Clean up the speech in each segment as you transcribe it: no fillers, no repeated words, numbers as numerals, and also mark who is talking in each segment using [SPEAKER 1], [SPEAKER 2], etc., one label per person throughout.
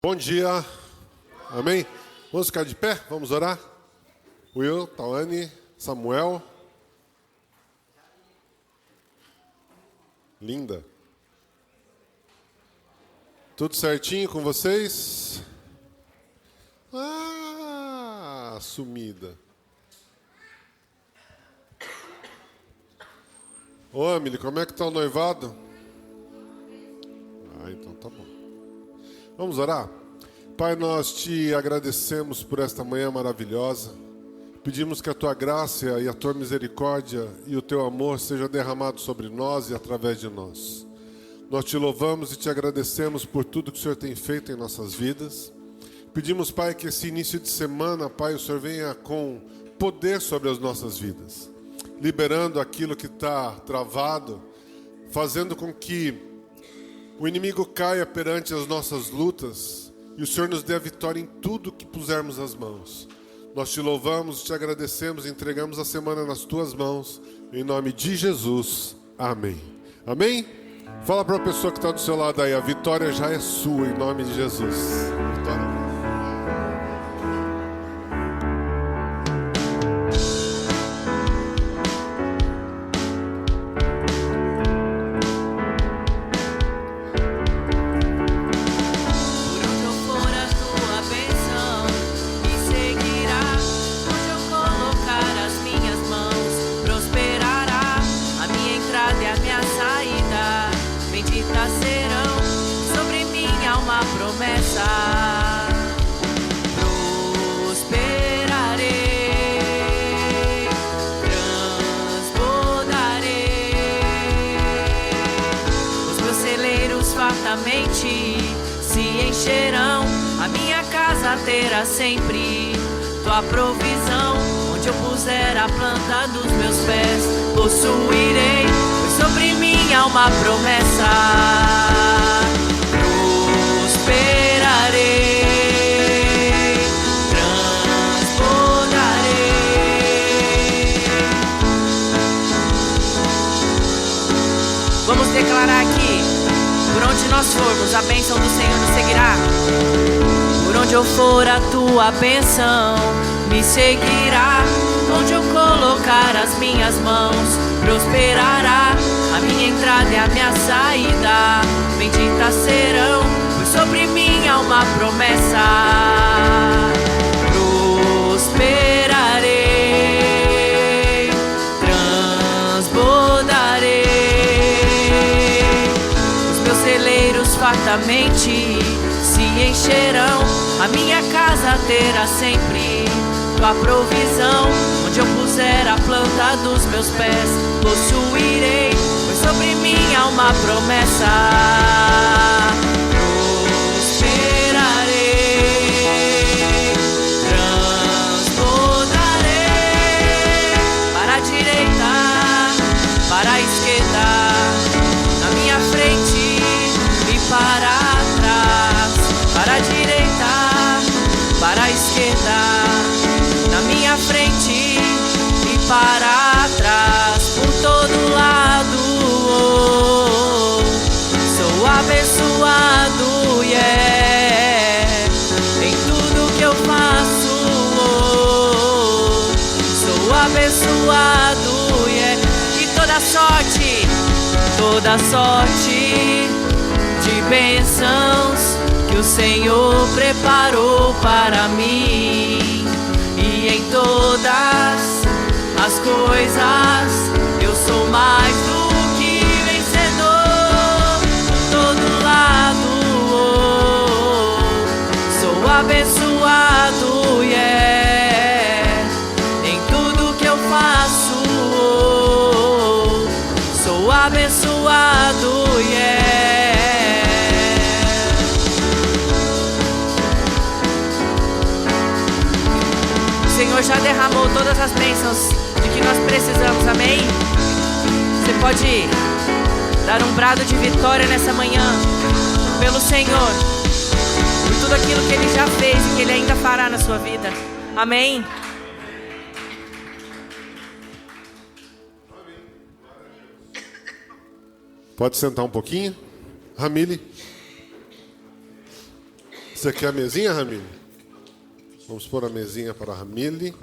[SPEAKER 1] Bom dia, amém? Vamos ficar de pé, vamos orar? Will, Tawane, Samuel. Linda. Tudo certinho com vocês? Ah, sumida. Ô, Amily, como é que tá o noivado? Ah, então tá bom. Vamos orar? Pai, nós te agradecemos por esta manhã maravilhosa. Pedimos que a tua graça e a tua misericórdia e o teu amor seja derramado sobre nós e através de nós. Nós te louvamos e te agradecemos por tudo que o Senhor tem feito em nossas vidas. Pedimos, Pai, que esse início de semana, Pai, o Senhor venha com poder sobre as nossas vidas, liberando aquilo que está travado, fazendo com que o inimigo caia perante as nossas lutas e o Senhor nos dê a vitória em tudo que pusermos as mãos. Nós te louvamos, te agradecemos, entregamos a semana nas tuas mãos, em nome de Jesus. Amém. Amém? Fala para a pessoa que está do seu lado aí, a vitória já é sua, em nome de Jesus. Vitória.
[SPEAKER 2] Se encherão, a minha casa terá sempre tua provisão. Onde eu puser a planta dos meus pés, possuirei, pois sobre mim há uma promessa. Prosperarei, transbordarei. Vamos declarar aqui: por onde nós formos, a bênção do Senhor nos seguirá. Por onde eu for, a tua bênção me seguirá. Onde eu colocar as minhas mãos, prosperará. A minha entrada e a minha saída benditas serão, pois sobre mim há uma promessa. Prosperarei, transbordarei. Celeiros fartamente se encherão, a minha casa terá sempre tua provisão. Onde eu puser a planta dos meus pés, possuirei, pois sobre mim há uma promessa. Prosperarei, transbordarei. Para a direita, para a esquerda, na minha frente, para trás, para a direita, para a esquerda, na minha frente e para trás, por todo lado. Sou abençoado, yeah, em tudo que eu faço. Sou abençoado, yeah, e toda sorte de bênçãos que o Senhor preparou para mim. E em todas as coisas eu sou mais do que vencedor. Por todo lado sou abençoado, yeah, em tudo que eu faço. Sou abençoado, yeah. O Senhor já derramou todas as bênçãos de que nós precisamos, amém? Você pode dar um brado de vitória nessa manhã pelo Senhor, por tudo aquilo que Ele já fez e que Ele ainda fará na sua vida, amém?
[SPEAKER 1] Pode sentar um pouquinho. Ramile. Você quer a mesinha, Ramile? Vamos pôr a mesinha para a Ramile.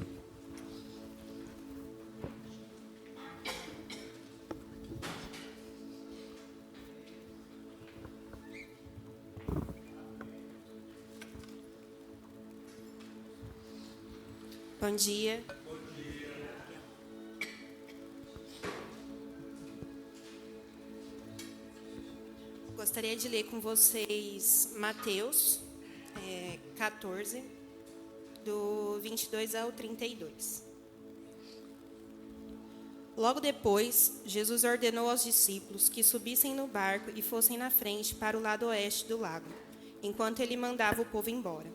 [SPEAKER 3] Bom dia. Gostaria de ler com vocês Mateus 14, do 22 ao 32. Logo depois, Jesus ordenou aos discípulos que subissem no barco e fossem na frente para o lado oeste do lago, enquanto ele mandava o povo embora.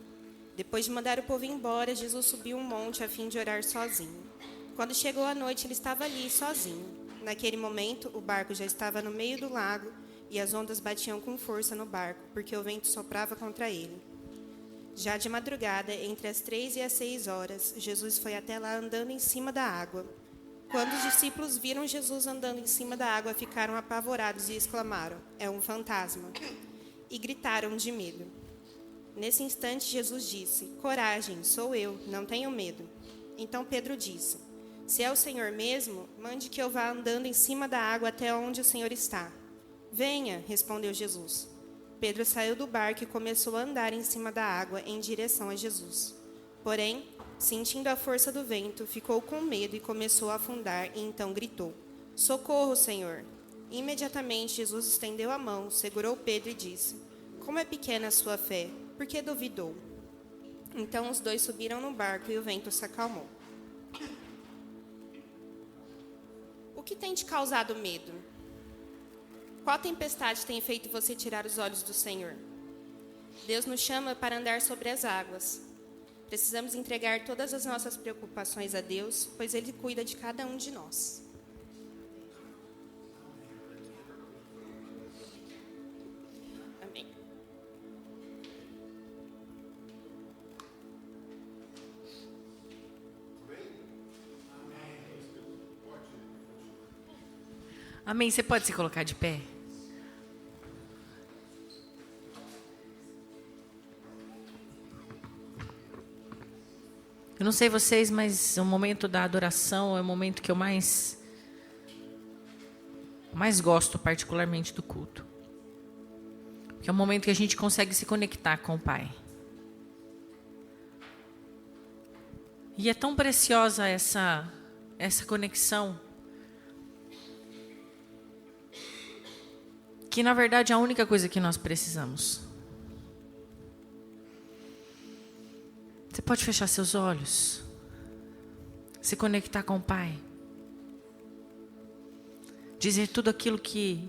[SPEAKER 3] Depois de mandar o povo embora, Jesus subiu um monte a fim de orar sozinho. Quando chegou a noite, ele estava ali, sozinho. Naquele momento, o barco já estava no meio do lago e as ondas batiam com força no barco, porque o vento soprava contra ele. Já de madrugada, entre as 3 e as 6 horas, Jesus foi até lá andando em cima da água. Quando os discípulos viram Jesus andando em cima da água, ficaram apavorados e exclamaram: "É um fantasma!" E gritaram de medo. Nesse instante, Jesus disse: "Coragem, sou eu, não tenham medo." Então Pedro disse: "Se é o Senhor mesmo, mande que eu vá andando em cima da água até onde o Senhor está." "Venha," respondeu Jesus. Pedro saiu do barco e começou a andar em cima da água em direção a Jesus. Porém, sentindo a força do vento, ficou com medo e começou a afundar, e então gritou: "Socorro, Senhor!" Imediatamente Jesus estendeu a mão, segurou Pedro e disse: "Como é pequena a sua fé, por que duvidou?" Então os dois subiram no barco e o vento se acalmou. O que tem te causado medo? Qual tempestade tem feito você tirar os olhos do Senhor? Deus nos chama para andar sobre as águas. Precisamos entregar todas as nossas preocupações a Deus, pois Ele cuida de cada um de nós. Amém.
[SPEAKER 2] Amém. Você pode se colocar de pé? Eu não sei vocês, mas o momento da adoração é o momento que eu mais gosto, particularmente, do culto. Porque é o momento que a gente consegue se conectar com o Pai. E é tão preciosa essa conexão, que na verdade é a única coisa que nós precisamos. Você pode fechar seus olhos, se conectar com o Pai, dizer tudo aquilo que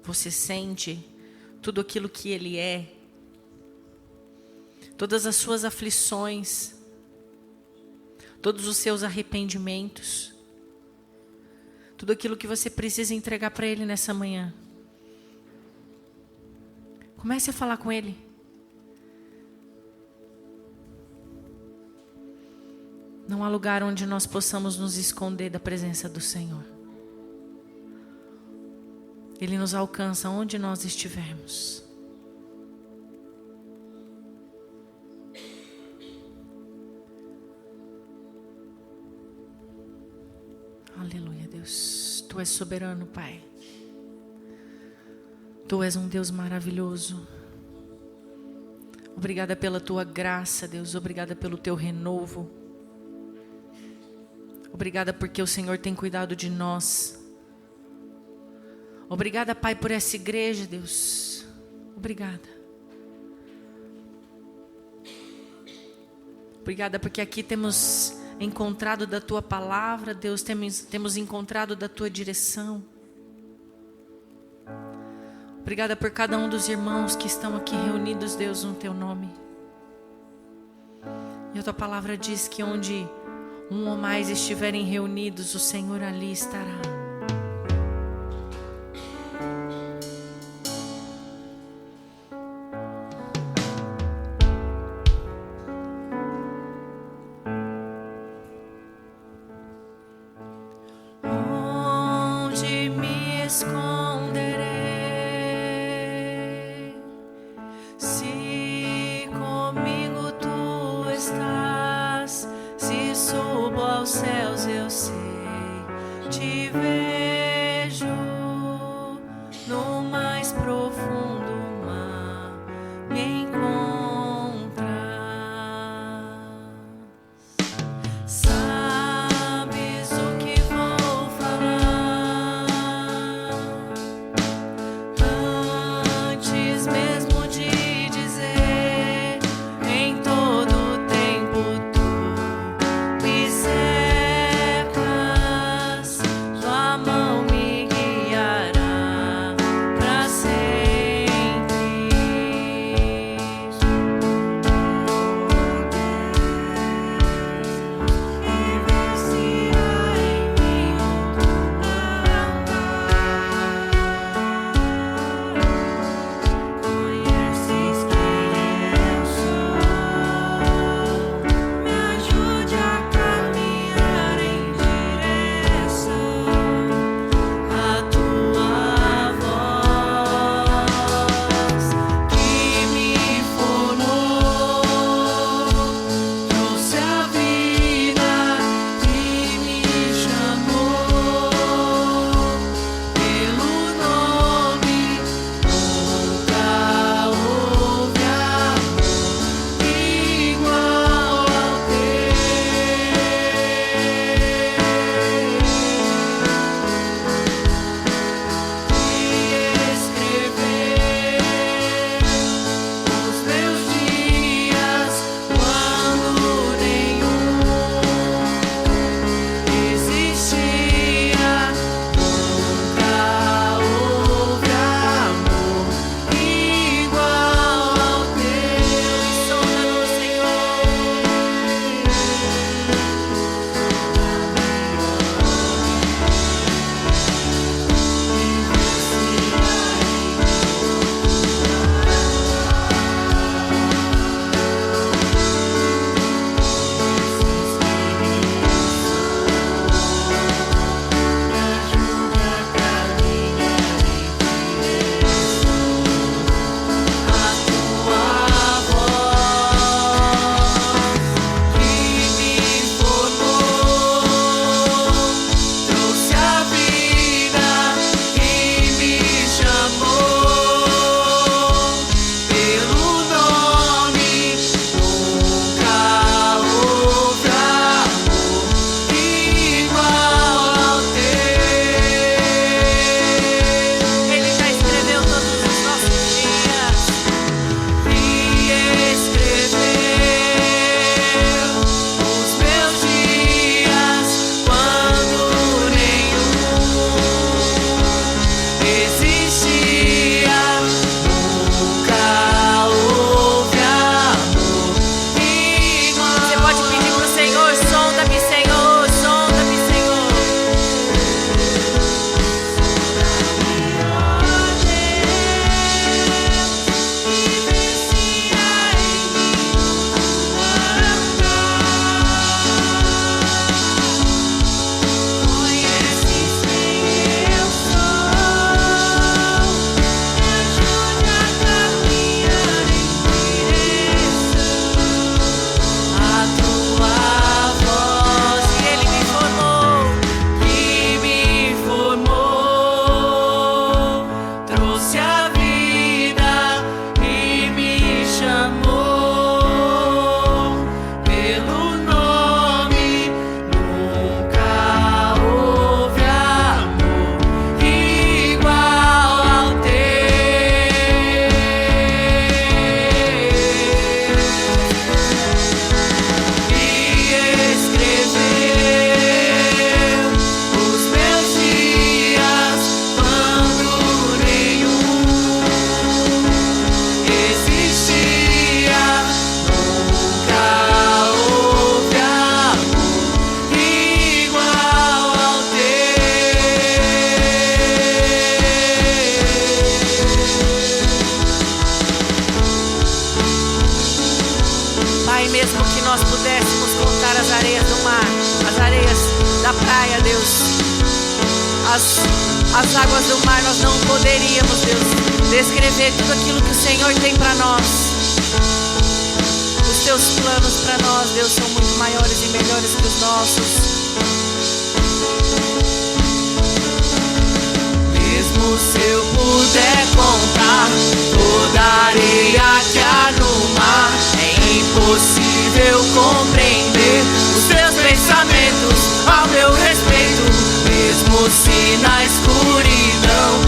[SPEAKER 2] você sente, tudo aquilo que Ele é, todas as suas aflições, todos os seus arrependimentos, tudo aquilo que você precisa entregar para Ele nessa manhã. Comece a falar com Ele. Não há lugar onde nós possamos nos esconder da presença do Senhor. Ele nos alcança onde nós estivermos. Aleluia, Deus. Tu és soberano, Pai. Tu és um Deus maravilhoso. Obrigada pela Tua graça, Deus. Obrigada pelo Teu renovo. Obrigada porque o Senhor tem cuidado de nós. Obrigada, Pai, por essa igreja, Deus. Obrigada. Obrigada porque aqui temos encontrado da Tua palavra, Deus. Temos encontrado da Tua direção. Obrigada por cada um dos irmãos que estão aqui reunidos, Deus, no Teu nome. E a Tua palavra diz que onde um ou mais estiverem reunidos, o Senhor ali estará. Onde me esconderei? Se Pai, mesmo que nós pudéssemos contar as areias do mar, as areias da praia, Deus, as águas do mar, nós não poderíamos, Deus, descrever tudo aquilo que o Senhor tem para nós. Os teus planos para nós, Deus, são muito maiores e melhores que os nossos. Mesmo se eu puder contar toda a areia que há no mar, é impossível compreender os teus pensamentos ao meu respeito. Mesmo se na escuridão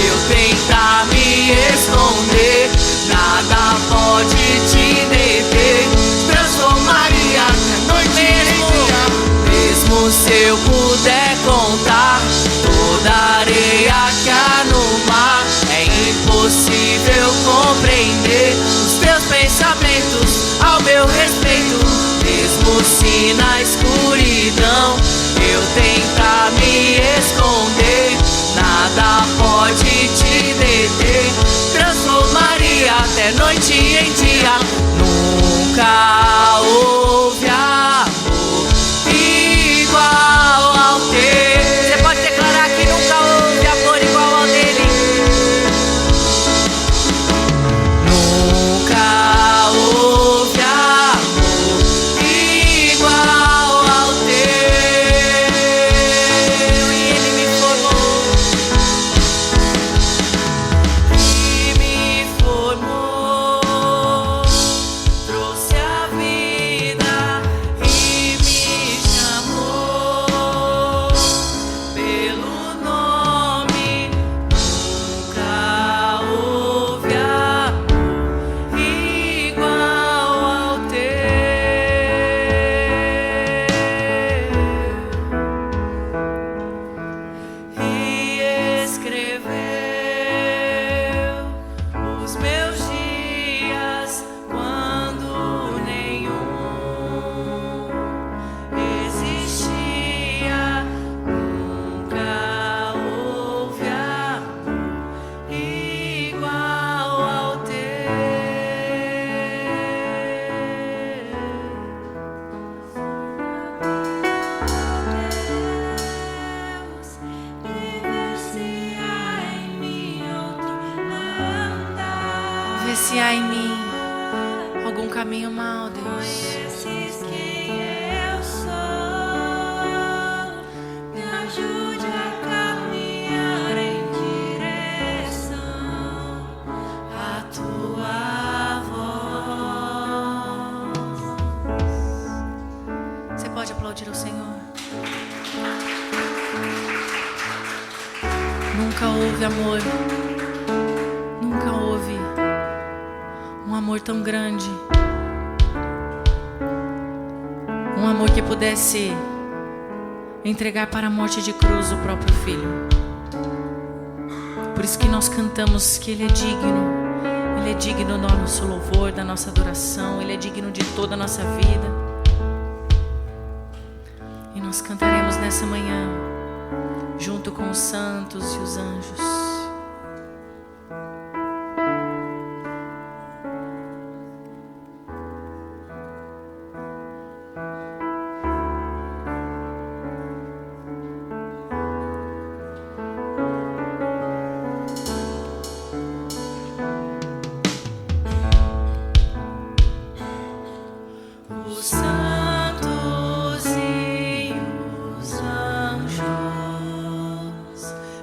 [SPEAKER 2] eu tentar me esconder, nada pode te deter. Transformaria a noite em dia. Mesmo se eu puder contar toda a areia que há no mar, é impossível compreender os teus pensamentos ao meu respeito. Mesmo se na escuridão eu tentar me esconder, nada pode te deter. Transformaria até noite em dia. Nunca houve amor igual ao teu. Você pode declarar que nunca houve amor igual ao dele. Nunca houve amor igual ao teu. E ele me formou. E me formou. Trouxe a vida e me chamou pelo nome. Nunca houve amor igual ao teu. E escreveu os meus dias quando nenhum existia. Nunca houve amor igual ao teu. Vê se há em mim algum caminho mau, Deus.
[SPEAKER 4] Conheces quem eu sou, me ajude a caminhar em direção à tua voz.
[SPEAKER 2] Você pode aplaudir o Senhor. Nunca houve amor. Nunca houve um amor tão grande. Um amor que pudesse entregar para a morte de cruz o próprio Filho. Por isso que nós cantamos que Ele é digno. Ele é digno do nosso louvor, da nossa adoração. Ele é digno de toda a nossa vida. E nós cantaremos nessa manhã, junto com os santos e os anjos. Os santos e os anjos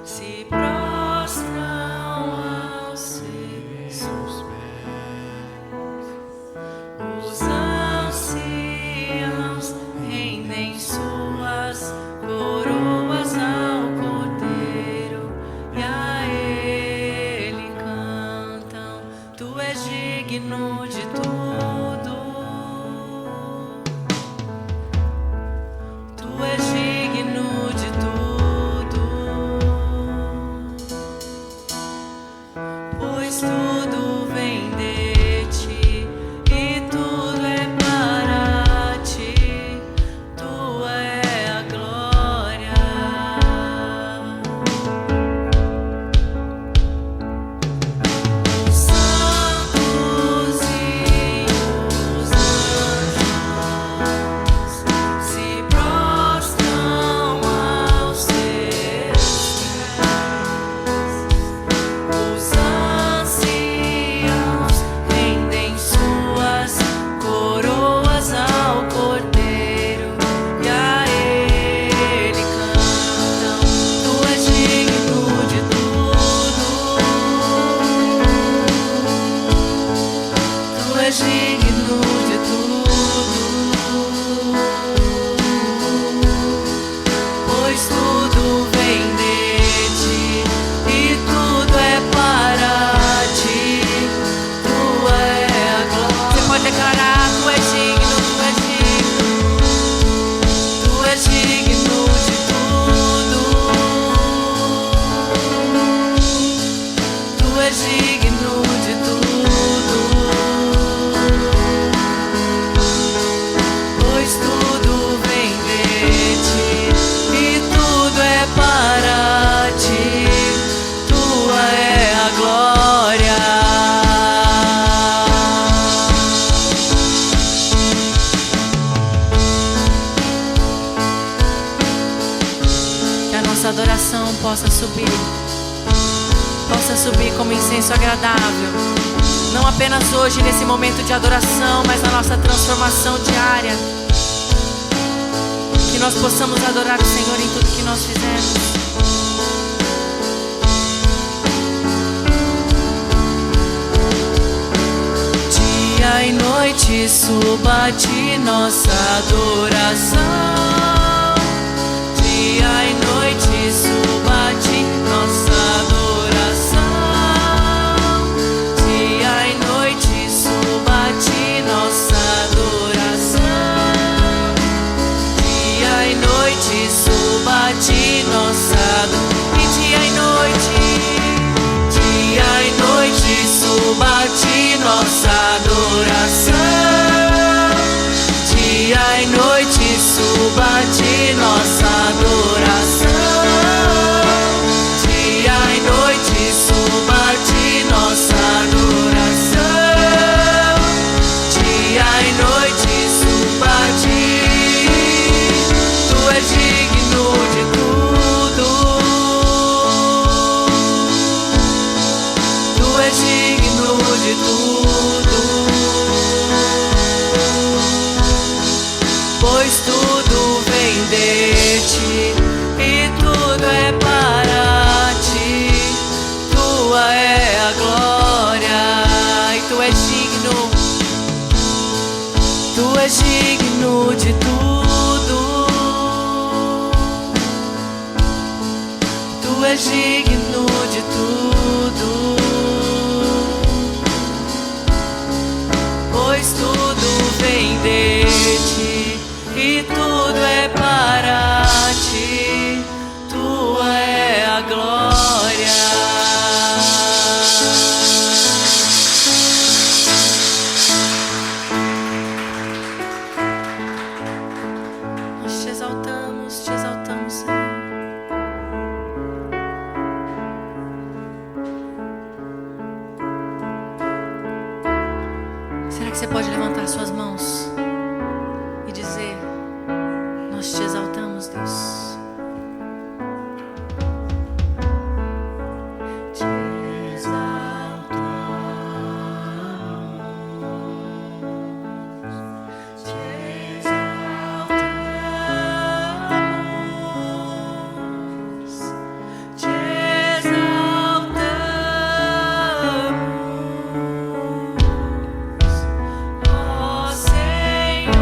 [SPEAKER 2] se prostram aos seus pés. Os anciãos rendem suas coroas ao Cordeiro e a Ele cantam: Tu és digno de tudo. digno de tudo, pois tudo vem de ti e tudo é para ti. Tu é a glória. Você pode declarar: tu és digno, tu és digno, tu és digno de tudo, tu és digno de tudo, pois tudo vem de ti e tudo é para ti. Tua é a glória. Que a nossa adoração possa subir como incenso agradável, não apenas hoje nesse momento de adoração, mas na nossa transformação diária. Que nós possamos adorar o Senhor em tudo que nós fizermos. Dia e noite suba de nossa adoração. Dia e noite suba de nossa adoração. Dia e noite suba de nossa adoração. Dia e noite suba de nossa adoração. E dia e noite suba de nossa adoração. Dia e noite suba de nossa adoração. Dia e noite suba de nossa adoração. Dia e noite suba de. Tu és digno de tudo. Tu és digno de tudo, pois tudo vem de ti e tudo é para ti. Tua é a glória e tu és digno. Tu és digno de tudo. Tu és digno de tudo, pois tudo vem de ti e tudo é para ti. Tua é a glória. Nós te exaltamos, Senhor. Será que você pode levantar suas mãos e dizer: nós te exaltamos, Deus. Te exaltamos, te exaltamos, te exaltamos, ó Senhor.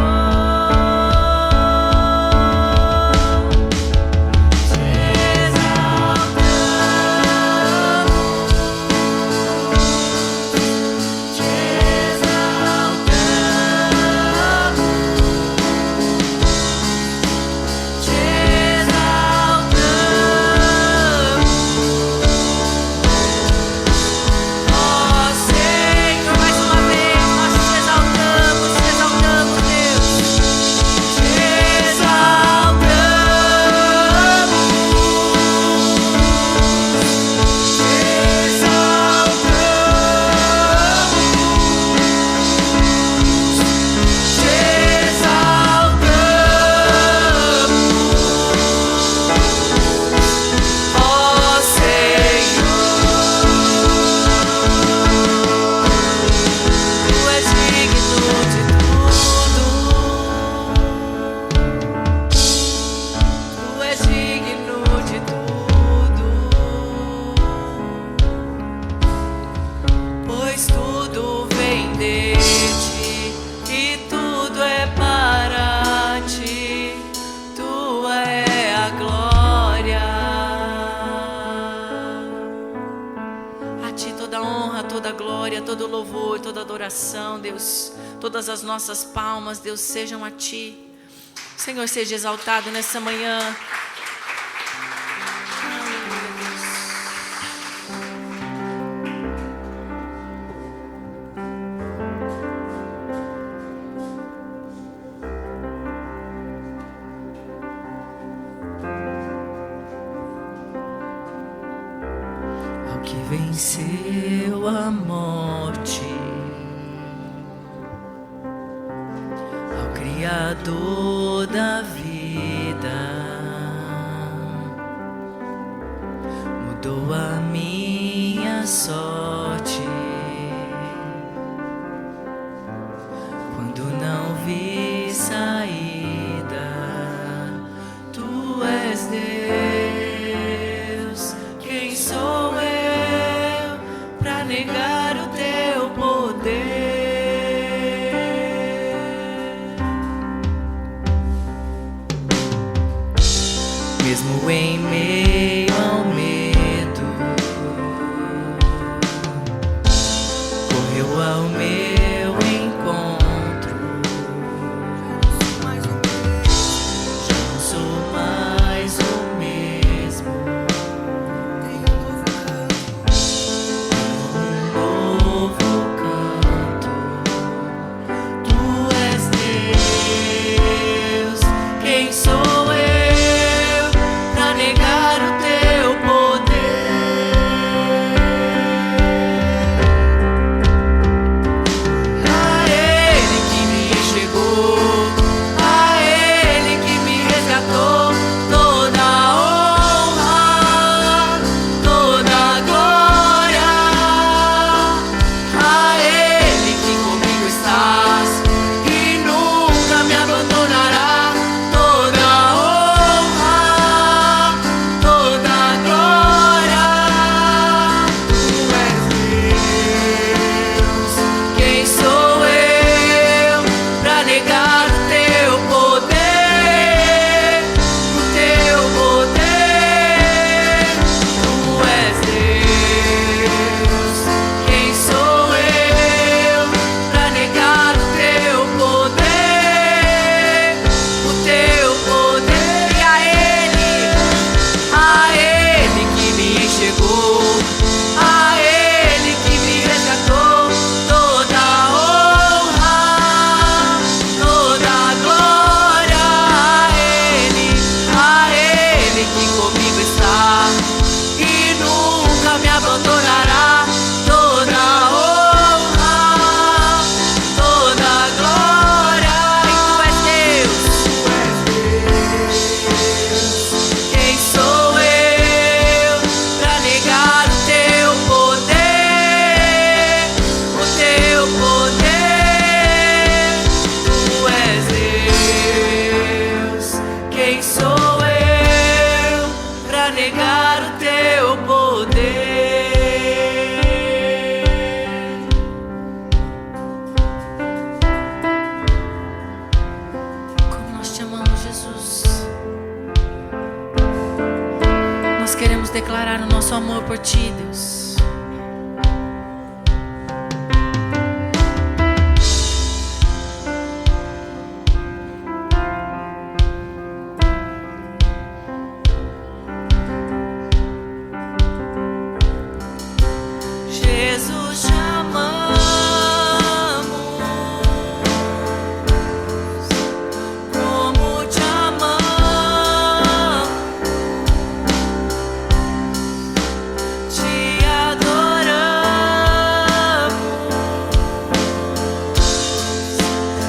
[SPEAKER 2] todo louvor, toda adoração, Deus. Todas as nossas palmas, Deus, sejam a Ti. Senhor, seja exaltado nessa manhã. Ao que venceu a morte, ao Criador da vida, mudou a minha sorte. Quando não vi saída, Tu és Deus. Quem sou eu pra negar o Teu poder? Mesmo em meio ao medo, correu ao meu encontro. Já não sou mais o mesmo. Tenho um novo canto. Tu és Deus. Quem sou eu pra negar o Teu poder? A Ele que me enxergou, a Ele que me resgatou, toda a honra, toda a glória. A Ele que comigo estás e nunca me abandonará, toda a honra, toda a glória. Tu és Deus. Quem sou eu pra negar o Teu poder? O Teu poder. Tu és Deus. Quem sou eu pra negar o Teu poder? O Teu poder. E a Ele que me enxergou, a Ele que me resgatou, toda a honra, toda a glória. A Ele que comigo está e nunca me abandonará, toda a honra, toda a glória. E Tu és Deus. Quem sou eu pra negar o Teu poder? O Teu poder. Tu és Deus. Quem sou eu pra negar o Teu poder? Como nós te amamos, Jesus. Nós queremos declarar o nosso amor por Ti, Deus. Jesus, te amamos. Como te amamos. Te adoramos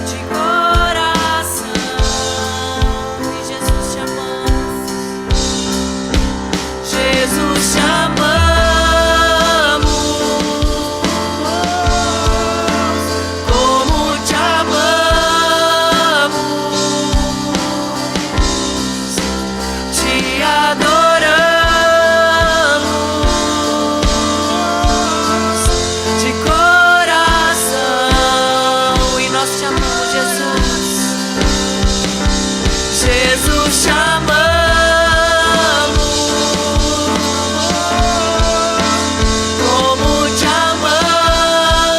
[SPEAKER 2] de coração. E Jesus, te amamos. Jesus, te amamos. Como te amamos. Te adoramos de coração. E nós te amamos, Jesus. Jesus, te amamos. Como te amamos.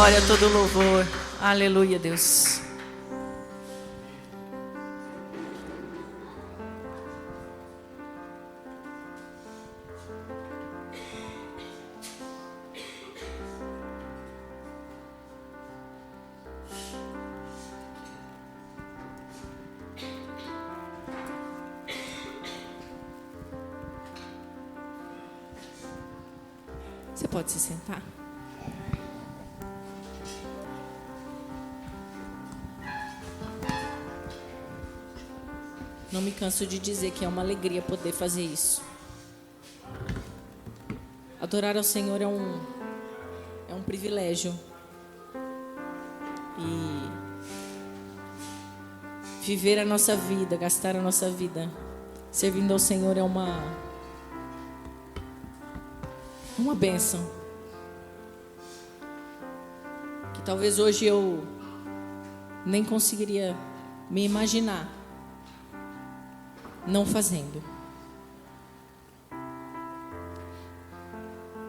[SPEAKER 2] glória, todo louvor. Aleluia, Deus. Você pode se sentar? Não me canso de dizer que é uma alegria poder fazer isso. Adorar ao Senhor é um privilégio. E viver a nossa vida, gastar a nossa vida servindo ao Senhor é uma bênção. Que talvez hoje eu nem conseguiria me imaginar não fazendo.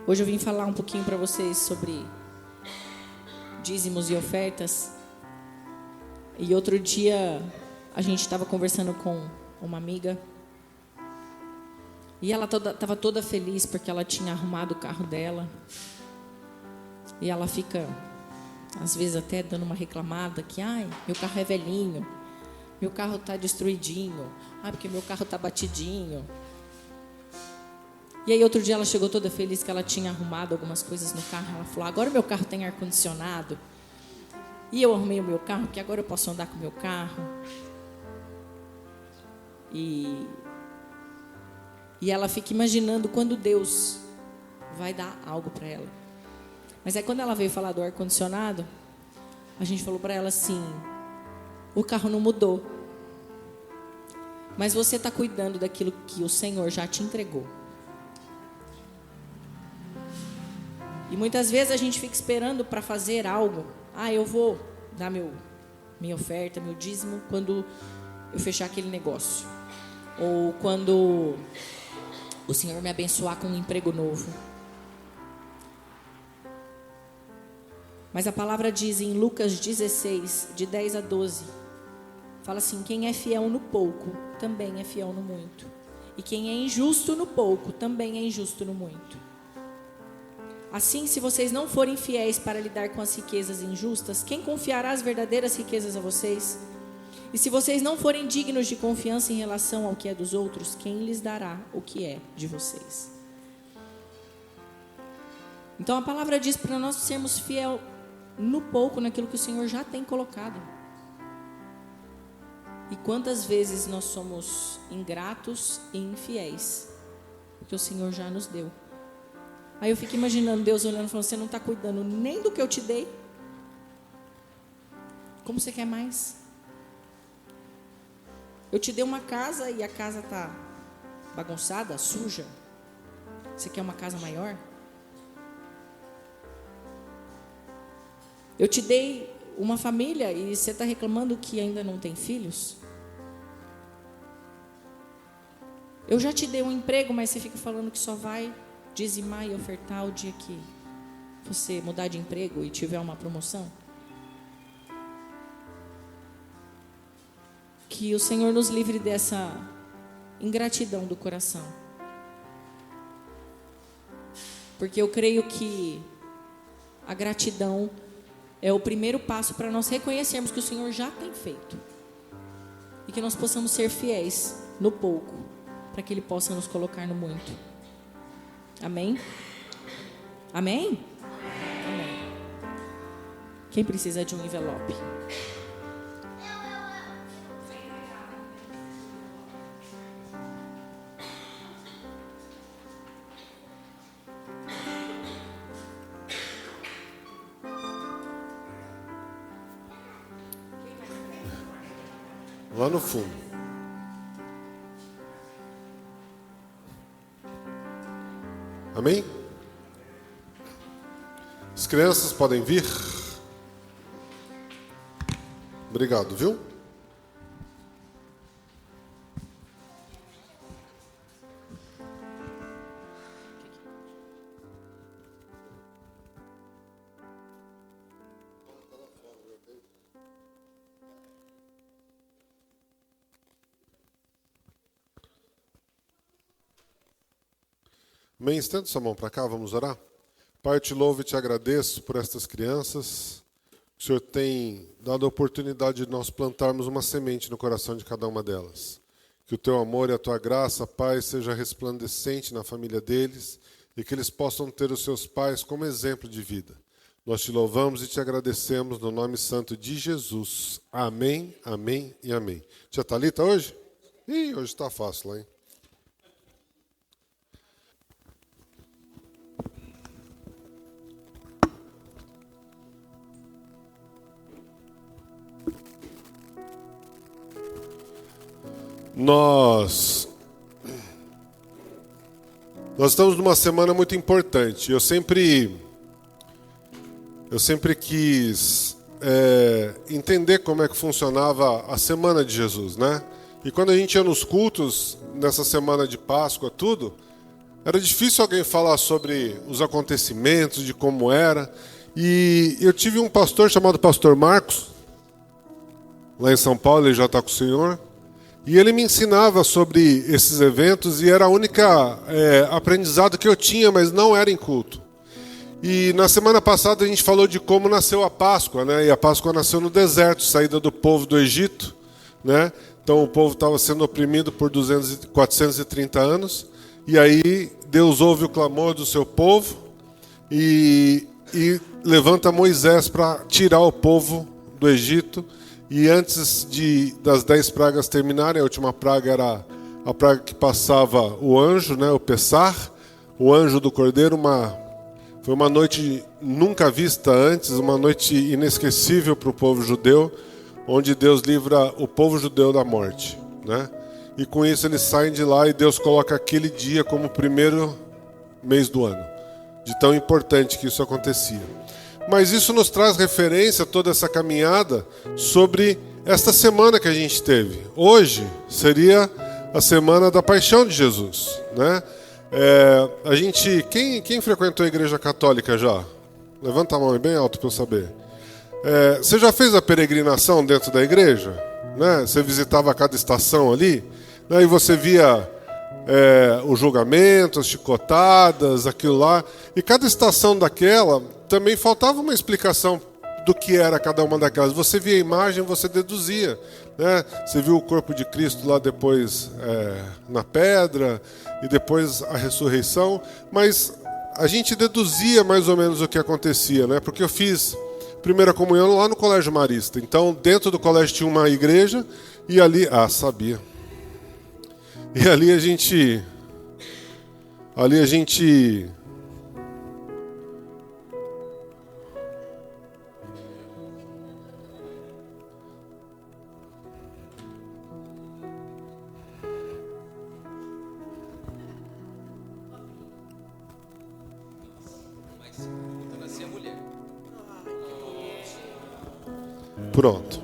[SPEAKER 2] Hoje eu vim falar um pouquinho para vocês sobre dízimos e ofertas. E outro dia a gente estava conversando com uma amiga. E ela estava toda feliz porque ela tinha arrumado o carro dela. E ela fica, às vezes, até dando uma reclamada que, ai, meu carro é velhinho, meu carro está destruidinho, porque meu carro está batidinho. E aí outro dia ela chegou toda feliz que ela tinha arrumado algumas coisas no carro. Ela falou, agora o meu carro tem ar-condicionado. E eu arrumei o meu carro, que agora eu posso andar com o meu carro. E ela fica imaginando quando Deus vai dar algo para ela. Mas aí quando ela veio falar do ar-condicionado, a gente falou para ela assim, o carro não mudou, mas você está cuidando daquilo que o Senhor já te entregou. E muitas vezes a gente fica esperando para fazer algo. Eu vou dar minha oferta, meu dízimo, quando eu fechar aquele negócio. Ou quando o Senhor me abençoar com um emprego novo. Mas a palavra diz em Lucas 16, de 10 a 12, fala assim, quem é fiel no pouco, também é fiel no muito. E quem é injusto no pouco, também é injusto no muito. Assim, se vocês não forem fiéis para lidar com as riquezas injustas, quem confiará as verdadeiras riquezas a vocês? E se vocês não forem dignos de confiança em relação ao que é dos outros, quem lhes dará o que é de vocês? Então a palavra diz para nós sermos fiel no pouco, naquilo que o Senhor já tem colocado. E quantas vezes nós somos ingratos e infiéis, porque o Senhor já nos deu. Aí eu fico imaginando Deus olhando e falando, você não está cuidando nem do que eu te dei? Como você quer mais? Eu te dei uma casa e a casa está bagunçada, suja. Você quer uma casa maior? Eu te dei uma família e você está reclamando que ainda não tem filhos? Eu já te dei um emprego, mas você fica falando que só vai dizimar e ofertar o dia que você mudar de emprego e tiver uma promoção? Que o Senhor nos livre dessa ingratidão do coração. Porque eu creio que a gratidão é o primeiro passo para nós reconhecermos que o Senhor já tem feito. E que nós possamos ser fiéis no pouco, para que Ele possa nos colocar no muito. Amém? Amém? Amém. Quem precisa de um envelope?
[SPEAKER 1] Lá no fundo. Amém? As crianças podem vir? Obrigado, viu? Amém? Estenda sua mão para cá, vamos orar? Pai, eu te louvo e te agradeço por estas crianças. O Senhor tem dado a oportunidade de nós plantarmos uma semente no coração de cada uma delas. Que o teu amor e a tua graça, Pai, seja resplandecente na família deles e que eles possam ter os seus pais como exemplo de vida. Nós te louvamos e te agradecemos no nome santo de Jesus. Amém, amém e amém. Tia Thalita hoje? Ih, hoje está fácil lá, hein? Nós estamos numa semana muito importante. Eu sempre quis entender como é que funcionava a semana de Jesus, né? E quando a gente ia nos cultos, nessa semana de Páscoa, tudo, era difícil alguém falar sobre os acontecimentos, de como era. E eu tive um pastor chamado Pastor Marcos, lá em São Paulo, ele já está com o Senhor. E ele me ensinava sobre esses eventos e era a única aprendizado que eu tinha, mas não era em culto. E na semana passada a gente falou de como nasceu a Páscoa, né? E a Páscoa nasceu no deserto, saída do povo do Egito, né? Então o povo estava sendo oprimido por 430 anos. E aí Deus ouve o clamor do seu povo e levanta Moisés para tirar o povo do Egito. E antes das 10 pragas terminarem, a última praga era a praga que passava o anjo, né, o Pessar, o anjo do Cordeiro. Foi uma noite nunca vista antes, uma noite inesquecível para o povo judeu, onde Deus livra o povo judeu da morte, né? E com isso eles saem de lá e Deus coloca aquele dia como o primeiro mês do ano, de tão importante que isso acontecia. Mas isso nos traz referência, toda essa caminhada, sobre esta semana que a gente teve. Hoje seria a semana da paixão de Jesus, né? Quem frequentou a igreja católica já? Levanta a mão bem alto para eu saber. Você já fez a peregrinação dentro da igreja? Né? Você visitava cada estação ali, né? E você via o julgamento, as chicotadas, aquilo lá. E cada estação daquela também faltava uma explicação do que era cada uma daquelas. Você via a imagem, você deduzia, né? Você viu o corpo de Cristo lá depois na pedra e depois a ressurreição, mas a gente deduzia mais ou menos o que acontecia, né? Porque eu fiz primeira comunhão lá no Colégio Marista. Então, dentro do colégio tinha uma igreja e ali... Ah, sabia. E ali a gente... Pronto.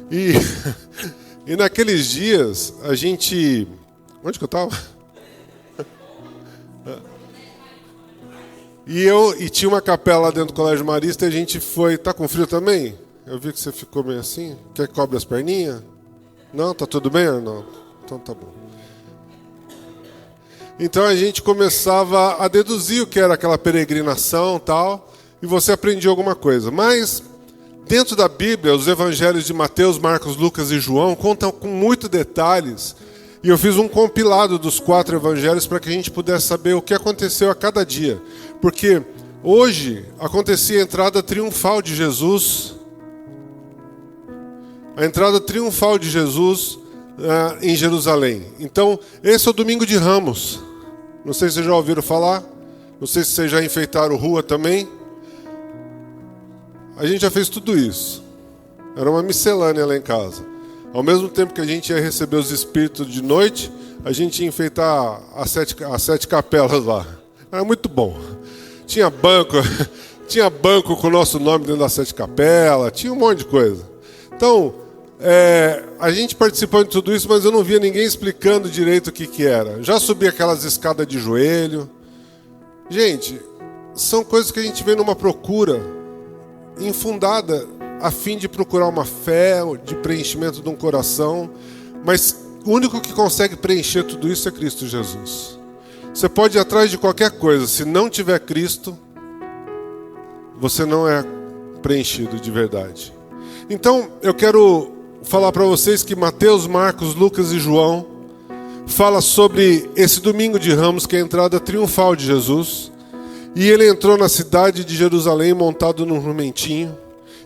[SPEAKER 1] E naqueles dias, a gente... Onde que eu estava? E tinha uma capela lá dentro do Colégio Marista e a gente foi... Tá com frio também? Eu vi que você ficou meio assim. Quer que cobre as perninhas? Não? Tá tudo bem, Arnaldo? Então tá bom. Então a gente começava a deduzir o que era aquela peregrinação e tal, e você aprendia alguma coisa. Mas... dentro da Bíblia, os evangelhos de Mateus, Marcos, Lucas e João contam com muitos detalhes. E eu fiz um compilado dos 4 evangelhos para que a gente pudesse saber o que aconteceu a cada dia. Porque hoje acontecia a entrada triunfal de Jesus. A entrada triunfal de Jesus em Jerusalém. Então, esse é o Domingo de Ramos. Não sei se vocês já ouviram falar. Não sei se vocês já enfeitaram rua também. A gente já fez tudo isso. Era uma miscelânea lá em casa. Ao mesmo tempo que a gente ia receber os espíritos de noite, a gente ia enfeitar as 7 capelas lá. Era muito bom. Tinha banco com o nosso nome dentro das 7 capelas, tinha um monte de coisa. Então, a gente participou de tudo isso, mas eu não via ninguém explicando direito o que era. Já subi aquelas escadas de joelho. Gente, são coisas que a gente vê numa procura infundada a fim de procurar uma fé, de preenchimento de um coração, mas o único que consegue preencher tudo isso é Cristo Jesus. Você pode ir atrás de qualquer coisa, se não tiver Cristo, você não é preenchido de verdade. Então, eu quero falar para vocês que Mateus, Marcos, Lucas e João fala sobre esse domingo de Ramos, que é a entrada triunfal de Jesus. E ele entrou na cidade de Jerusalém montado num jumentinho.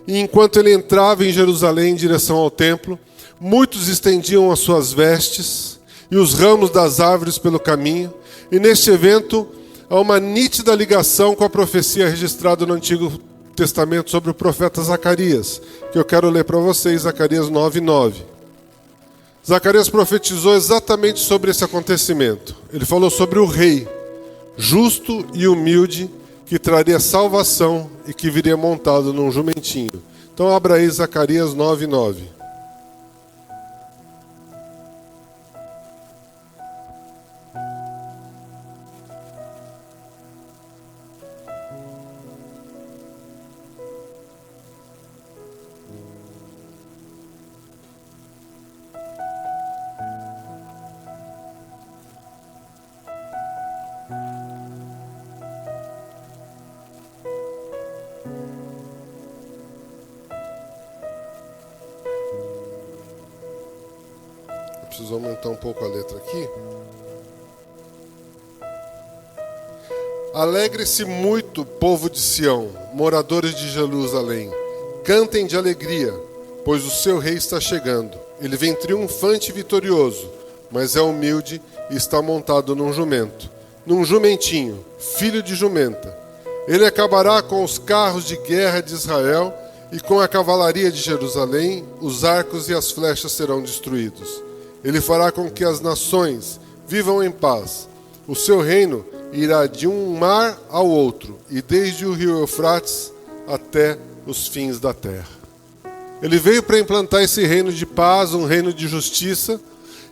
[SPEAKER 1] E enquanto ele entrava em Jerusalém em direção ao templo, muitos estendiam as suas vestes e os ramos das árvores pelo caminho. E neste evento há uma nítida ligação com a profecia registrada no Antigo Testamento sobre o profeta Zacarias, que eu quero ler para vocês, Zacarias 9:9. Zacarias profetizou exatamente sobre esse acontecimento. Ele falou sobre o rei, justo e humilde, que traria salvação e que viria montado num jumentinho. Então abra aí Zacarias 9:9. Preciso aumentar um pouco a letra aqui. Alegre-se muito, povo de Sião, moradores de Jerusalém. Cantem de alegria, pois o seu rei está chegando. Ele vem triunfante e vitorioso, mas é humilde e está montado num jumento, num jumentinho, filho de jumenta. Ele acabará com os carros de guerra de Israel e com a cavalaria de Jerusalém, os arcos e as flechas serão destruídos. Ele fará com que as nações vivam em paz. O seu reino irá de um mar ao outro, e desde o rio Eufrates até os fins da terra. Ele veio para implantar esse reino de paz, um reino de justiça,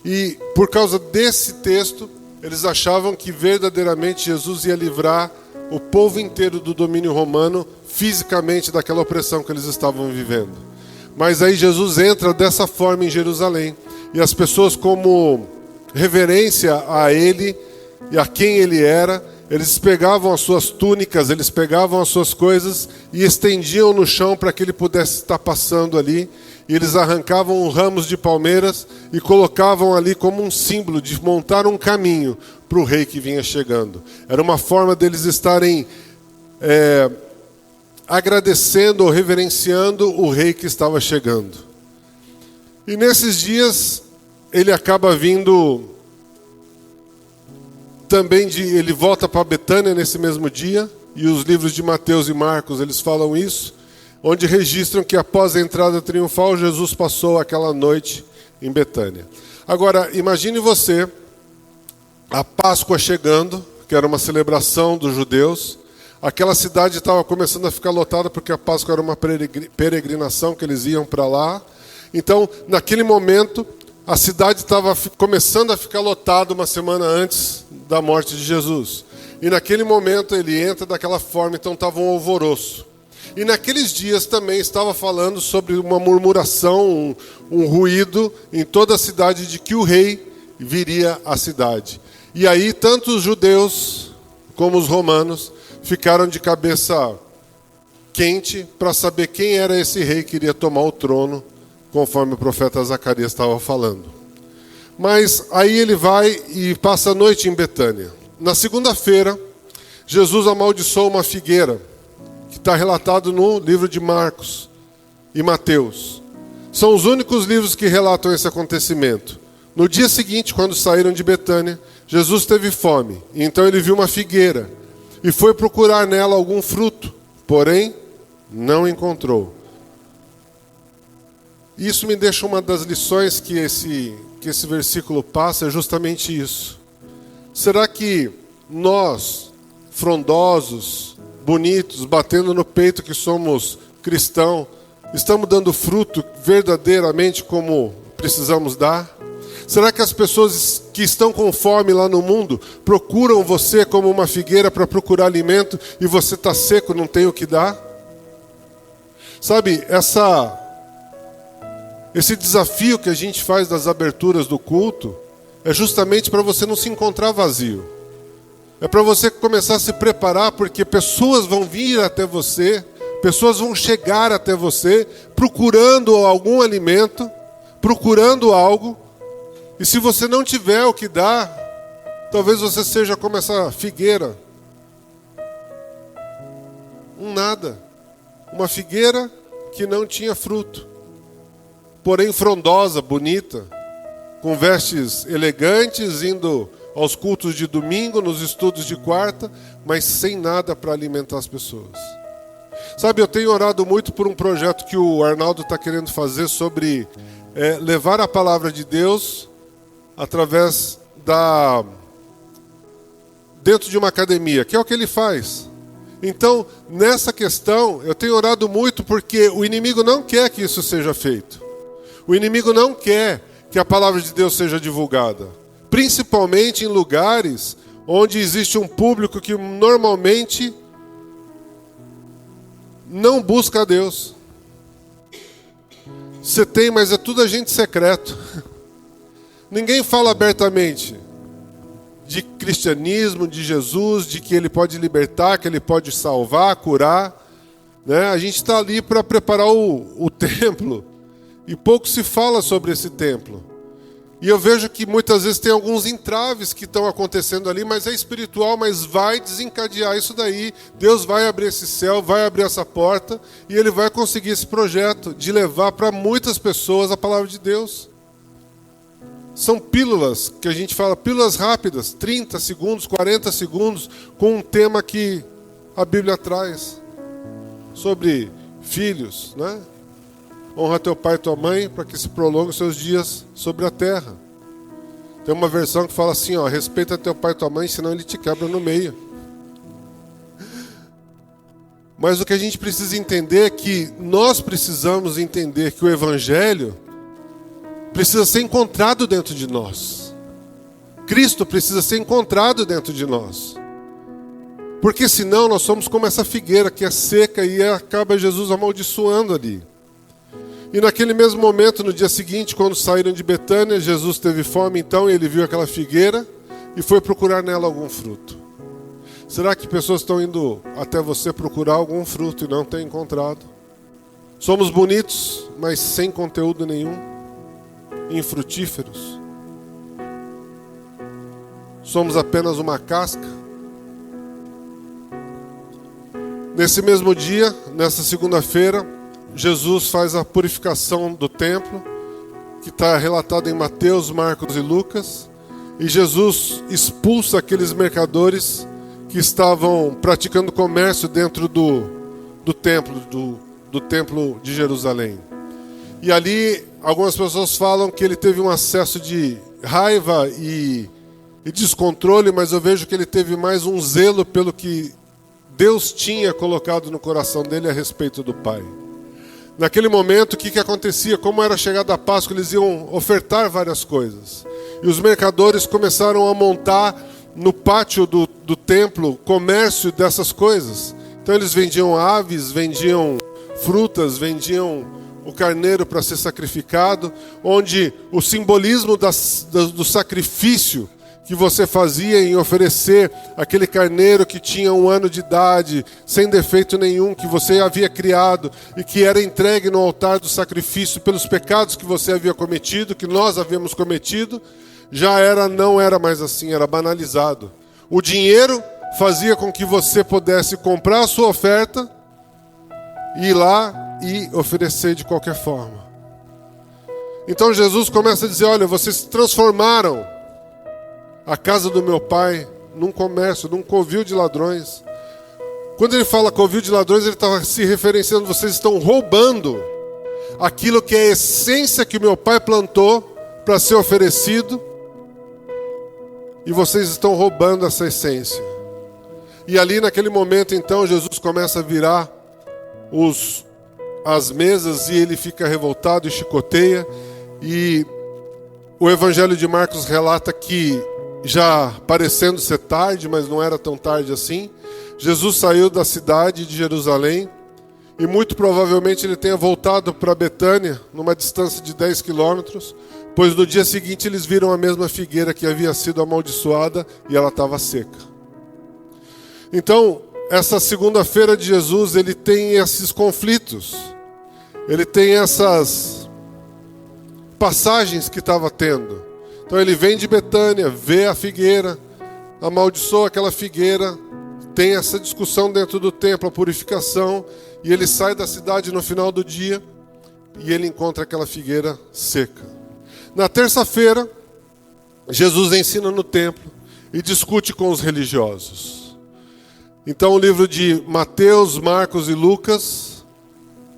[SPEAKER 1] e por causa desse texto, eles achavam que verdadeiramente Jesus ia livrar o povo inteiro do domínio romano, fisicamente daquela opressão que eles estavam vivendo. Mas aí Jesus entra dessa forma em Jerusalém, e as pessoas, como reverência a ele e a quem ele era, eles pegavam as suas túnicas, eles pegavam as suas coisas e estendiam no chão para que ele pudesse estar passando ali. E eles arrancavam ramos de palmeiras e colocavam ali como um símbolo de montar um caminho para o rei que vinha chegando. Era uma forma deles estarem agradecendo ou reverenciando o rei que estava chegando. E nesses dias, ele acaba vindo também ele volta para Betânia nesse mesmo dia, e os livros de Mateus e Marcos, eles falam isso, onde registram que após a entrada triunfal, Jesus passou aquela noite em Betânia. Agora, imagine você, a Páscoa chegando, que era uma celebração dos judeus, aquela cidade estava começando a ficar lotada, porque a Páscoa era uma peregrinação que eles iam para lá. Então, naquele momento, a cidade estava começando a ficar lotada uma semana antes da morte de Jesus. E naquele momento ele entra daquela forma, então estava um alvoroço. E naqueles dias também estava falando sobre uma murmuração, um ruído em toda a cidade de que o rei viria à cidade. E aí tanto os judeus como os romanos ficaram de cabeça quente para saber quem era esse rei que iria tomar o trono, conforme o profeta Zacarias estava falando. Mas aí ele vai e passa a noite em Betânia. Na segunda-feira, Jesus amaldiçoou uma figueira, que está relatado no livro de Marcos e Mateus. São os únicos livros que relatam esse acontecimento. No dia seguinte, quando saíram de Betânia, Jesus teve fome, e então ele viu uma figueira e foi procurar nela algum fruto, porém não encontrou. Isso me deixa uma das lições que esse versículo passa, é justamente isso. Será que nós, frondosos, bonitos, batendo no peito que somos cristãos, estamos dando fruto verdadeiramente como precisamos dar? Será que as pessoas que estão com fome lá no mundo procuram você como uma figueira para procurar alimento e você está seco, não tem o que dar? Sabe, esse desafio que a gente faz das aberturas do culto é justamente para você não se encontrar vazio. É para você começar a se preparar, porque pessoas vão vir até você, pessoas vão chegar até você, procurando algum alimento, procurando algo. E se você não tiver o que dar, talvez você seja como essa figueira. Um nada. Uma figueira que não tinha fruto, porém frondosa, bonita, com vestes elegantes, indo aos cultos de domingo, nos estudos de quarta, mas sem nada para alimentar as pessoas. Sabe, eu tenho orado muito por um projeto que o Arnaldo está querendo fazer sobre levar a palavra de Deus através dentro de uma academia, que é o que ele faz. Então, nessa questão, eu tenho orado muito porque o inimigo não quer que isso seja feito. O inimigo não quer que a palavra de Deus seja divulgada. Principalmente em lugares onde existe um público que normalmente não busca a Deus. Você tem, mas é tudo agente secreto. Ninguém fala abertamente de cristianismo, de Jesus, de que Ele pode libertar, que Ele pode salvar, curar. Né? A gente está ali para preparar o templo. E pouco se fala sobre esse templo. E eu vejo que muitas vezes tem alguns entraves que estão acontecendo ali, mas é espiritual, mas vai desencadear isso daí. Deus vai abrir esse céu, vai abrir essa porta, e Ele vai conseguir esse projeto de levar para muitas pessoas a palavra de Deus. São pílulas, que a gente fala, pílulas rápidas, 30 segundos, 40 segundos, com um tema que a Bíblia traz. Sobre filhos, né? Honra teu pai e tua mãe, para que se prolonguem os seus dias sobre a terra. Tem uma versão que fala assim, respeita teu pai e tua mãe, senão ele te quebra no meio. Mas o que a gente precisa entender é que nós precisamos entender que o Evangelho precisa ser encontrado dentro de nós. Cristo precisa ser encontrado dentro de nós. Porque senão nós somos como essa figueira que é seca e acaba Jesus amaldiçoando ali. E naquele mesmo momento, no dia seguinte, quando saíram de Betânia, Jesus teve fome, então ele viu aquela figueira e foi procurar nela algum fruto. Será que pessoas estão indo até você procurar algum fruto e não têm encontrado? Somos bonitos, mas sem conteúdo nenhum, infrutíferos. Somos apenas uma casca. Nesse mesmo dia, nessa segunda-feira, Jesus faz a purificação do templo, que está relatado em Mateus, Marcos e Lucas. E Jesus expulsa aqueles mercadores que estavam praticando comércio dentro do templo de Jerusalém. E ali, algumas pessoas falam que ele teve um acesso de raiva e descontrole, mas eu vejo que ele teve mais um zelo pelo que Deus tinha colocado no coração dele a respeito do Pai. Naquele momento, o que acontecia? Como era chegada a Páscoa, eles iam ofertar várias coisas. E os mercadores começaram a montar no pátio do templo comércio dessas coisas. Então eles vendiam aves, vendiam frutas, vendiam o carneiro para ser sacrificado, onde o simbolismo do sacrifício que você fazia em oferecer aquele carneiro que tinha 1 ano de idade, sem defeito nenhum, que você havia criado e que era entregue no altar do sacrifício pelos pecados que você havia cometido, que nós havíamos cometido, não era mais assim, era banalizado. O dinheiro fazia com que você pudesse comprar a sua oferta, ir lá e oferecer de qualquer forma. Então Jesus começa a dizer, olha, vocês transformaram a casa do meu pai num comércio, num covil de ladrões. Quando ele fala covil de ladrões, ele estava se referenciando, vocês estão roubando aquilo que é a essência que o meu pai plantou para ser oferecido, e vocês estão roubando essa essência. E ali naquele momento então Jesus começa a virar as mesas e ele fica revoltado e chicoteia. E o Evangelho de Marcos relata que, já parecendo ser tarde, mas não era tão tarde assim, Jesus saiu da cidade de Jerusalém e muito provavelmente ele tenha voltado para Betânia, numa distância de 10 quilômetros, pois no dia seguinte eles viram a mesma figueira que havia sido amaldiçoada e ela estava seca. Então, essa segunda-feira de Jesus, ele tem esses conflitos. Ele tem essas passagens que estava tendo. Então ele vem de Betânia, vê a figueira, amaldiçoa aquela figueira, tem essa discussão dentro do templo, a purificação, e ele sai da cidade no final do dia e ele encontra aquela figueira seca. Na terça-feira, Jesus ensina no templo e discute com os religiosos. Então o livro de Mateus, Marcos e Lucas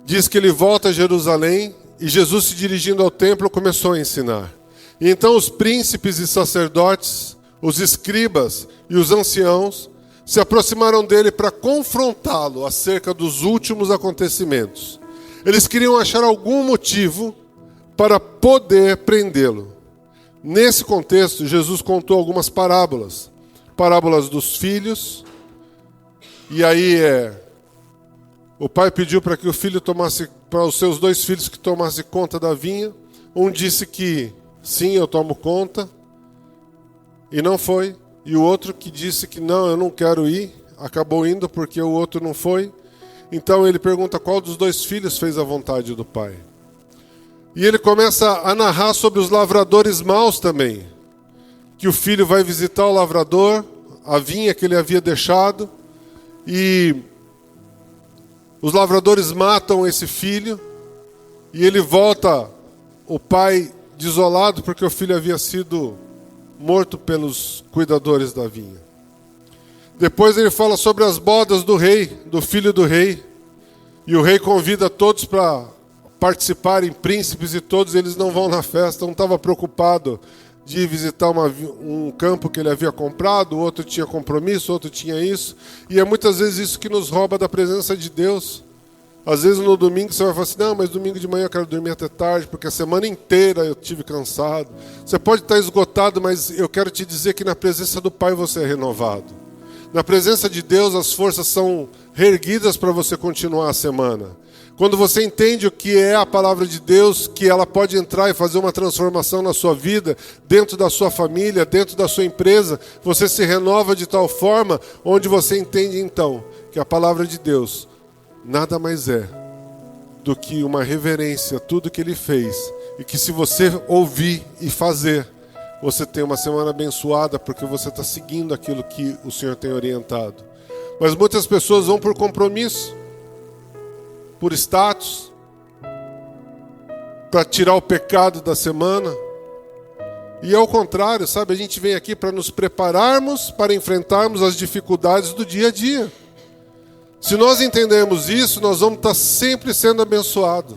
[SPEAKER 1] diz que ele volta a Jerusalém e Jesus, se dirigindo ao templo, começou a ensinar. E então os príncipes e sacerdotes, os escribas e os anciãos se aproximaram dele para confrontá-lo acerca dos últimos acontecimentos. Eles queriam achar algum motivo para poder prendê-lo. Nesse contexto, Jesus contou algumas parábolas. Parábolas dos filhos. E aí o pai pediu para que o filho tomasse, para os seus 2 filhos que tomassem conta da vinha. Um disse que sim, eu tomo conta, e não foi. E o outro que disse que não, eu não quero ir, acabou indo porque o outro não foi. Então ele pergunta qual dos 2 filhos fez a vontade do pai. E ele começa a narrar sobre os lavradores maus também. Que o filho vai visitar o lavrador, a vinha que ele havia deixado, e os lavradores matam esse filho, e ele volta, o pai desolado, porque o filho havia sido morto pelos cuidadores da vinha. Depois ele fala sobre as bodas do rei, do filho do rei, e o rei convida todos para participarem, príncipes e todos, eles não vão na festa. Um estava preocupado de visitar um campo que ele havia comprado, o outro tinha compromisso, o outro tinha isso, e é muitas vezes isso que nos rouba da presença de Deus. Às vezes no domingo você vai falar assim, não, mas domingo de manhã eu quero dormir até tarde, porque a semana inteira eu estive cansado. Você pode estar esgotado, mas eu quero te dizer que na presença do Pai você é renovado. Na presença de Deus as forças são reerguidas para você continuar a semana. Quando você entende o que é a palavra de Deus, que ela pode entrar e fazer uma transformação na sua vida, dentro da sua família, dentro da sua empresa, você se renova de tal forma, onde você entende então que a palavra de Deus nada mais é do que uma reverência a tudo que Ele fez. E que se você ouvir e fazer, você tem uma semana abençoada, porque você está seguindo aquilo que o Senhor tem orientado. Mas muitas pessoas vão por compromisso, por status, para tirar o pecado da semana. E ao contrário, sabe, a gente vem aqui para nos prepararmos para enfrentarmos as dificuldades do dia a dia. Se nós entendermos isso, nós vamos estar sempre sendo abençoados.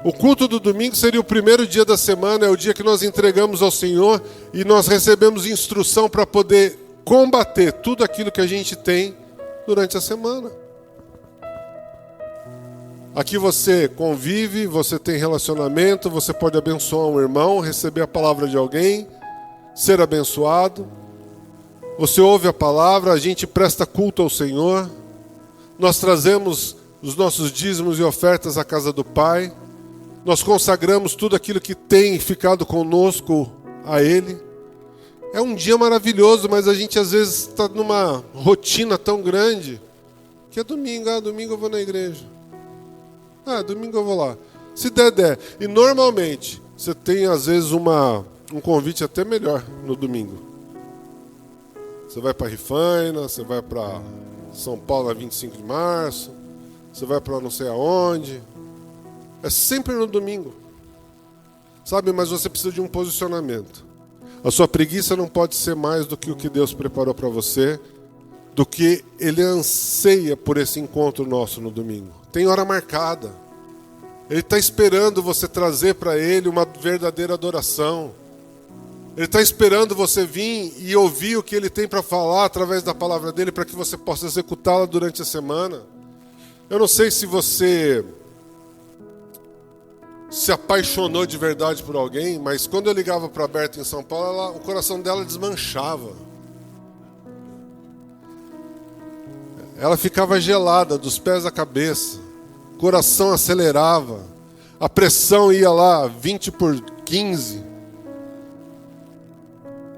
[SPEAKER 1] O culto do domingo seria o primeiro dia da semana, é o dia que nós entregamos ao Senhor e nós recebemos instrução para poder combater tudo aquilo que a gente tem durante a semana. Aqui você convive, você tem relacionamento, você pode abençoar um irmão, receber a palavra de alguém, ser abençoado. Você ouve a palavra, a gente presta culto ao Senhor. Nós trazemos os nossos dízimos e ofertas à casa do Pai. Nós consagramos tudo aquilo que tem ficado conosco a Ele. É um dia maravilhoso, mas a gente às vezes está numa rotina tão grande que é domingo. Domingo eu vou na igreja. Domingo eu vou lá. Se der. E normalmente você tem às vezes um convite até melhor no domingo. Você vai para Rifaina, você vai para São Paulo na 25 de março, você vai para não sei aonde. É sempre no domingo. Sabe, mas você precisa de um posicionamento. A sua preguiça não pode ser mais do que o que Deus preparou para você, do que Ele anseia por esse encontro nosso no domingo. Tem hora marcada. Ele está esperando você trazer para Ele uma verdadeira adoração. Ele está esperando você vir e ouvir o que Ele tem para falar através da palavra dEle, para que você possa executá-la durante a semana. Eu não sei se você se apaixonou de verdade por alguém, mas quando eu ligava para a Berta em São Paulo, o coração dela desmanchava. Ela ficava gelada dos pés à cabeça, o coração acelerava, a pressão ia lá 20/15.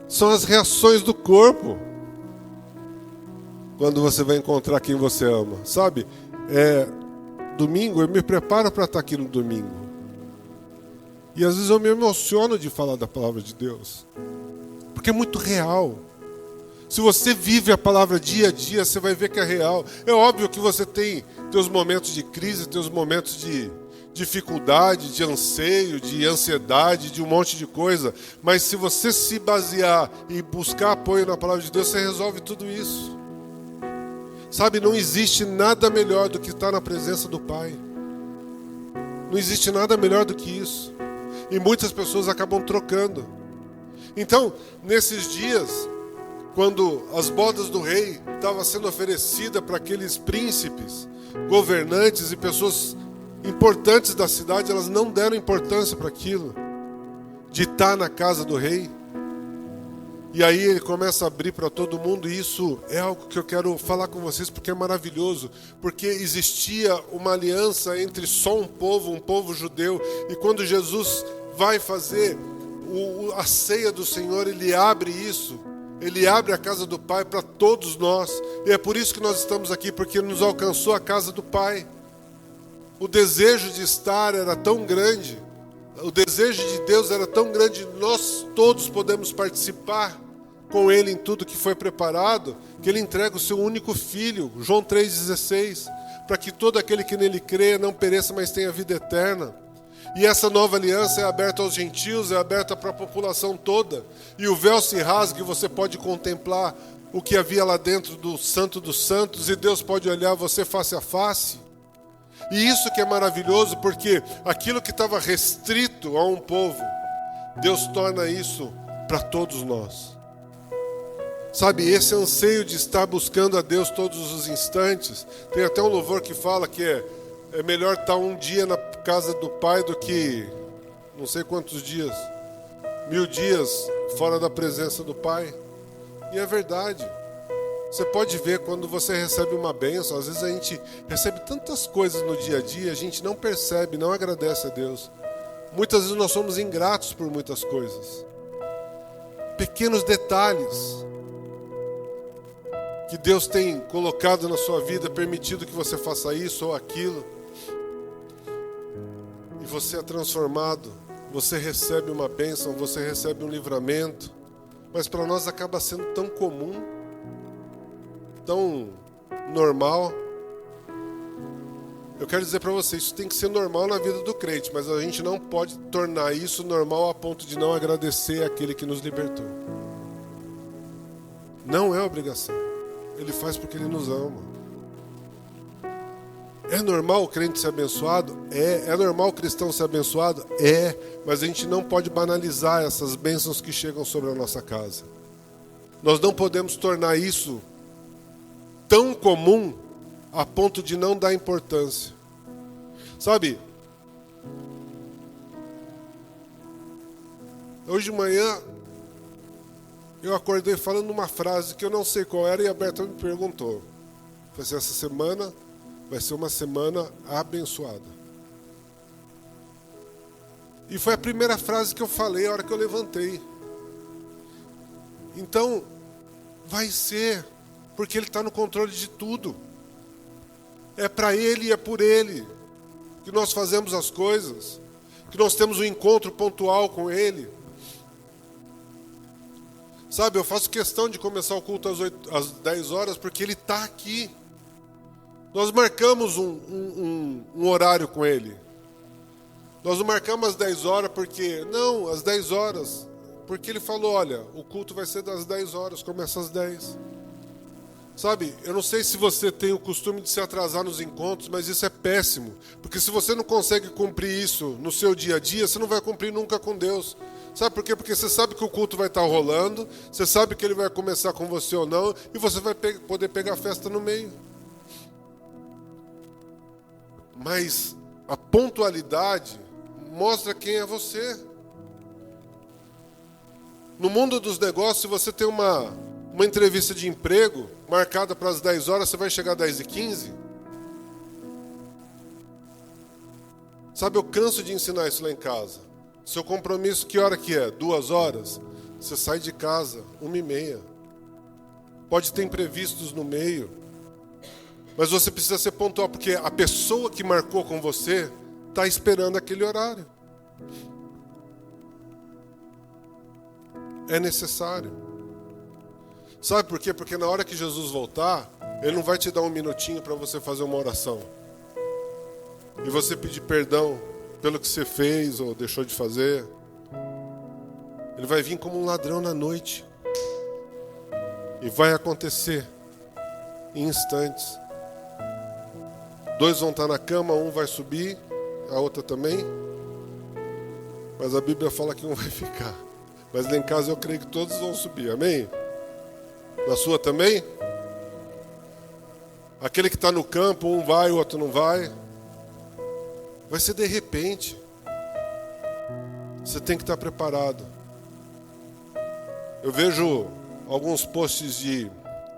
[SPEAKER 1] São as reações do corpo. quando você vai encontrar quem você ama. Sabe, domingo eu me preparo para estar aqui no domingo. E às vezes eu me emociono de falar da palavra de Deus, porque é muito real. Se você vive a palavra dia a dia, você vai ver que é real. É óbvio que você tem teus momentos de crise, teus momentos de dificuldade, de anseio, de ansiedade, de um monte de coisa. Mas se você se basear e buscar apoio na palavra de Deus, você resolve tudo isso. Sabe, não existe nada melhor do que estar na presença do Pai. Não existe nada melhor do que isso. E muitas pessoas acabam trocando. Então, nesses dias, quando as bodas do rei estavam sendo oferecidas para aqueles príncipes, governantes e pessoas importantes da cidade, elas não deram importância para aquilo, de estar na casa do rei. E aí ele começa a abrir para todo mundo, e isso é algo que eu quero falar com vocês, porque é maravilhoso, porque existia uma aliança entre só um povo judeu, e quando Jesus vai fazer a ceia do Senhor, ele abre isso, ele abre a casa do Pai para todos nós, e é por isso que nós estamos aqui, porque nos alcançou a casa do Pai. O desejo de estar era tão grande, o desejo de Deus era tão grande, nós todos podemos participar com Ele em tudo que foi preparado, que Ele entrega o seu único Filho, João 3,16, para que todo aquele que nele crê não pereça, mas tenha vida eterna. E essa nova aliança é aberta aos gentios, é aberta para a população toda, e o véu se rasga e você pode contemplar o que havia lá dentro do Santo dos Santos, e Deus pode olhar você face a face. E isso que é maravilhoso, porque aquilo que estava restrito a um povo, Deus torna isso para todos nós. Sabe, esse anseio de estar buscando a Deus todos os instantes, tem até um louvor que fala que é melhor estar um dia na casa do Pai do que não sei quantos dias, 1000 dias fora da presença do Pai. E é verdade. Você pode ver quando você recebe uma bênção, às vezes a gente recebe tantas coisas no dia a dia, a gente não percebe, não agradece a Deus. Muitas vezes nós somos ingratos por muitas coisas. Pequenos detalhes que Deus tem colocado na sua vida, permitido que você faça isso ou aquilo. E você é transformado, você recebe uma bênção, você recebe um livramento. Mas para nós acaba sendo tão comum, tão normal. Eu quero dizer para vocês, isso tem que ser normal na vida do crente, mas a gente não pode tornar isso normal a ponto de não agradecer àquele que nos libertou. Não é obrigação. Ele faz porque Ele nos ama. É normal o crente ser abençoado? É normal o cristão ser abençoado? Mas a gente não pode banalizar essas bênçãos que chegam sobre a nossa casa. Nós não podemos tornar isso tão comum a ponto de não dar importância. Sabe, hoje de manhã eu acordei falando uma frase que eu não sei qual era, e a Berta me perguntou. Falei assim, essa semana vai ser uma semana abençoada. E foi a primeira frase que eu falei a hora que eu levantei. Então, vai ser, porque Ele está no controle de tudo. É para Ele e é por Ele que nós fazemos as coisas, que nós temos um encontro pontual com Ele. Sabe, eu faço questão de começar o culto às 10 horas, porque Ele está aqui. Nós marcamos um horário com Ele. Nós não marcamos às 10 horas porque... Não, às 10 horas. Porque Ele falou, olha, o culto vai ser das 10 horas, começa às 10. Sabe, eu não sei se você tem o costume de se atrasar nos encontros, mas isso é péssimo. Porque se você não consegue cumprir isso no seu dia a dia, você não vai cumprir nunca com Deus. Sabe por quê? Porque você sabe que o culto vai estar rolando, você sabe que ele vai começar com você ou não, e você vai poder pegar a festa no meio. Mas a pontualidade mostra quem é você. No mundo dos negócios, se você tem uma entrevista de emprego marcada para as 10 horas, você vai chegar às 10h15? Sabe, eu canso de ensinar isso lá em casa. Seu compromisso, que hora que é? 2 horas? Você sai de casa 1h30. pode ter imprevistos no meio, mas você precisa ser pontual, porque a pessoa que marcou com você está esperando aquele horário. É necessário. Sabe por quê? Porque na hora que Jesus voltar, Ele não vai te dar um minutinho para você fazer uma oração e você pedir perdão pelo que você fez ou deixou de fazer. Ele vai vir como um ladrão na noite. E vai acontecer em instantes. 2 vão estar na cama, um vai subir, a outra também. Mas a Bíblia fala que um vai ficar. Mas lá em casa eu creio que todos vão subir, amém? Na sua também? Aquele que está no campo, um vai, o outro não vai. Vai ser de repente. Você tem que estar preparado. Eu vejo alguns posts de...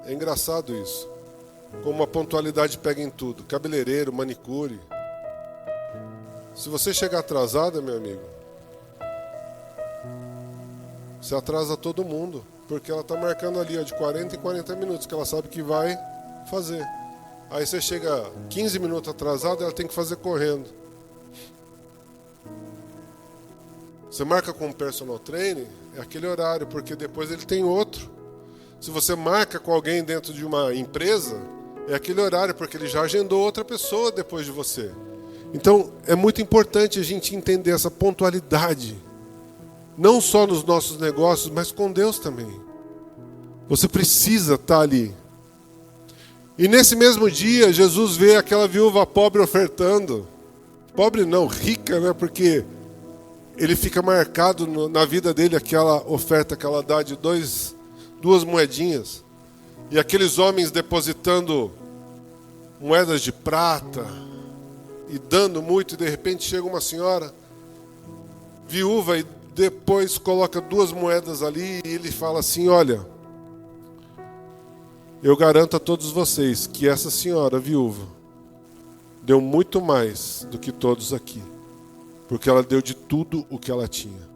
[SPEAKER 1] É engraçado isso. Como a pontualidade pega em tudo. Cabeleireiro, manicure. Se você chegar atrasada, meu amigo, você atrasa todo mundo. Porque ela está marcando ali de 40 em 40 minutos, que ela sabe que vai fazer. Aí você chega 15 minutos atrasado, ela tem que fazer correndo. Você marca com um personal trainer, é aquele horário, porque depois ele tem outro. Se você marca com alguém dentro de uma empresa, é aquele horário, porque ele já agendou outra pessoa depois de você. Então, é muito importante a gente entender essa pontualidade. Não só nos nossos negócios, mas com Deus também. Você precisa estar ali. E nesse mesmo dia, Jesus vê aquela viúva pobre ofertando. Pobre não, rica, né? Porque ele fica marcado na vida dele aquela oferta que ela dá de 2 moedinhas. E aqueles homens depositando moedas de prata e dando muito, e de repente chega uma senhora viúva e depois coloca 2 moedas ali e ele fala assim: olha, eu garanto a todos vocês que essa senhora viúva deu muito mais do que todos aqui, porque ela deu de tudo o que ela tinha.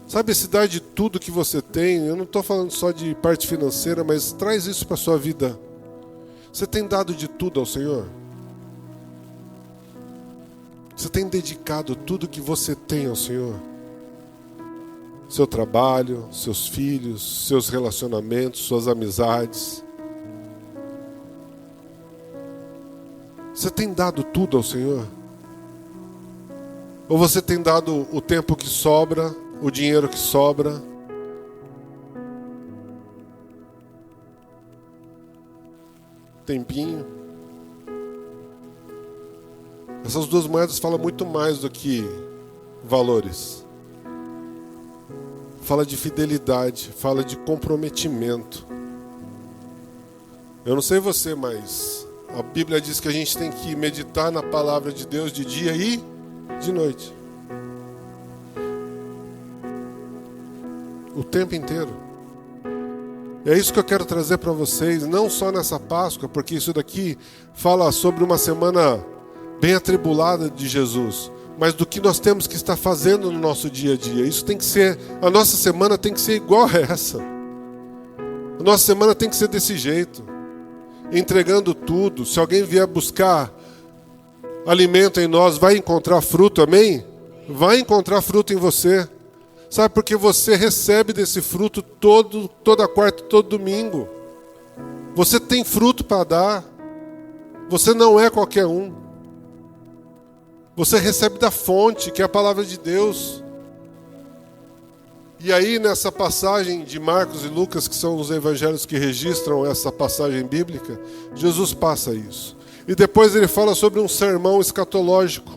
[SPEAKER 1] Sabe, esse dar de tudo que você tem, eu não estou falando só de parte financeira, mas traz isso para a sua vida. Você tem dado de tudo ao Senhor? Você tem dedicado tudo que você tem ao Senhor? Seu trabalho, seus filhos, seus relacionamentos, suas amizades. Você tem dado tudo ao Senhor? Ou você tem dado o tempo que sobra, o dinheiro que sobra? Tempinho? Essas 2 moedas falam muito mais do que valores. Fala de fidelidade, fala de comprometimento. Eu não sei você, mas a Bíblia diz que a gente tem que meditar na palavra de Deus de dia e de noite. O tempo inteiro. E é isso que eu quero trazer para vocês, não só nessa Páscoa, porque isso daqui fala sobre uma semana bem atribulada de Jesus, mas do que nós temos que estar fazendo no nosso dia a dia. Isso tem que ser, a nossa semana tem que ser igual a essa. A nossa semana tem que ser desse jeito, entregando tudo. Se alguém vier buscar alimento em nós, vai encontrar fruto, amém? Vai encontrar fruto em você. Sabe, porque você recebe desse fruto toda quarta, todo domingo. Você tem fruto para dar. Você não é qualquer um. Você recebe da fonte, que é a palavra de Deus. E aí, nessa passagem de Marcos e Lucas, que são os evangelhos que registram essa passagem bíblica, Jesus passa isso. E depois ele fala sobre um sermão escatológico,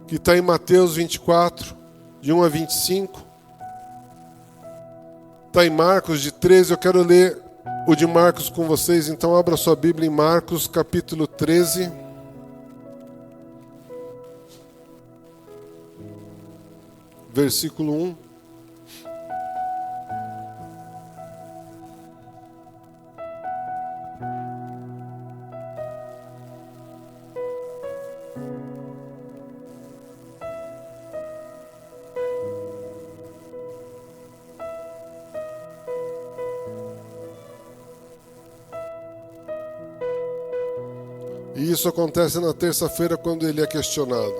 [SPEAKER 1] que está em Mateus 24, de 1 a 25. Está em Marcos, de 13. Eu quero ler o de Marcos com vocês. Então abra sua Bíblia em Marcos, capítulo 13. Versículo 1. E isso acontece na terça-feira quando ele é questionado.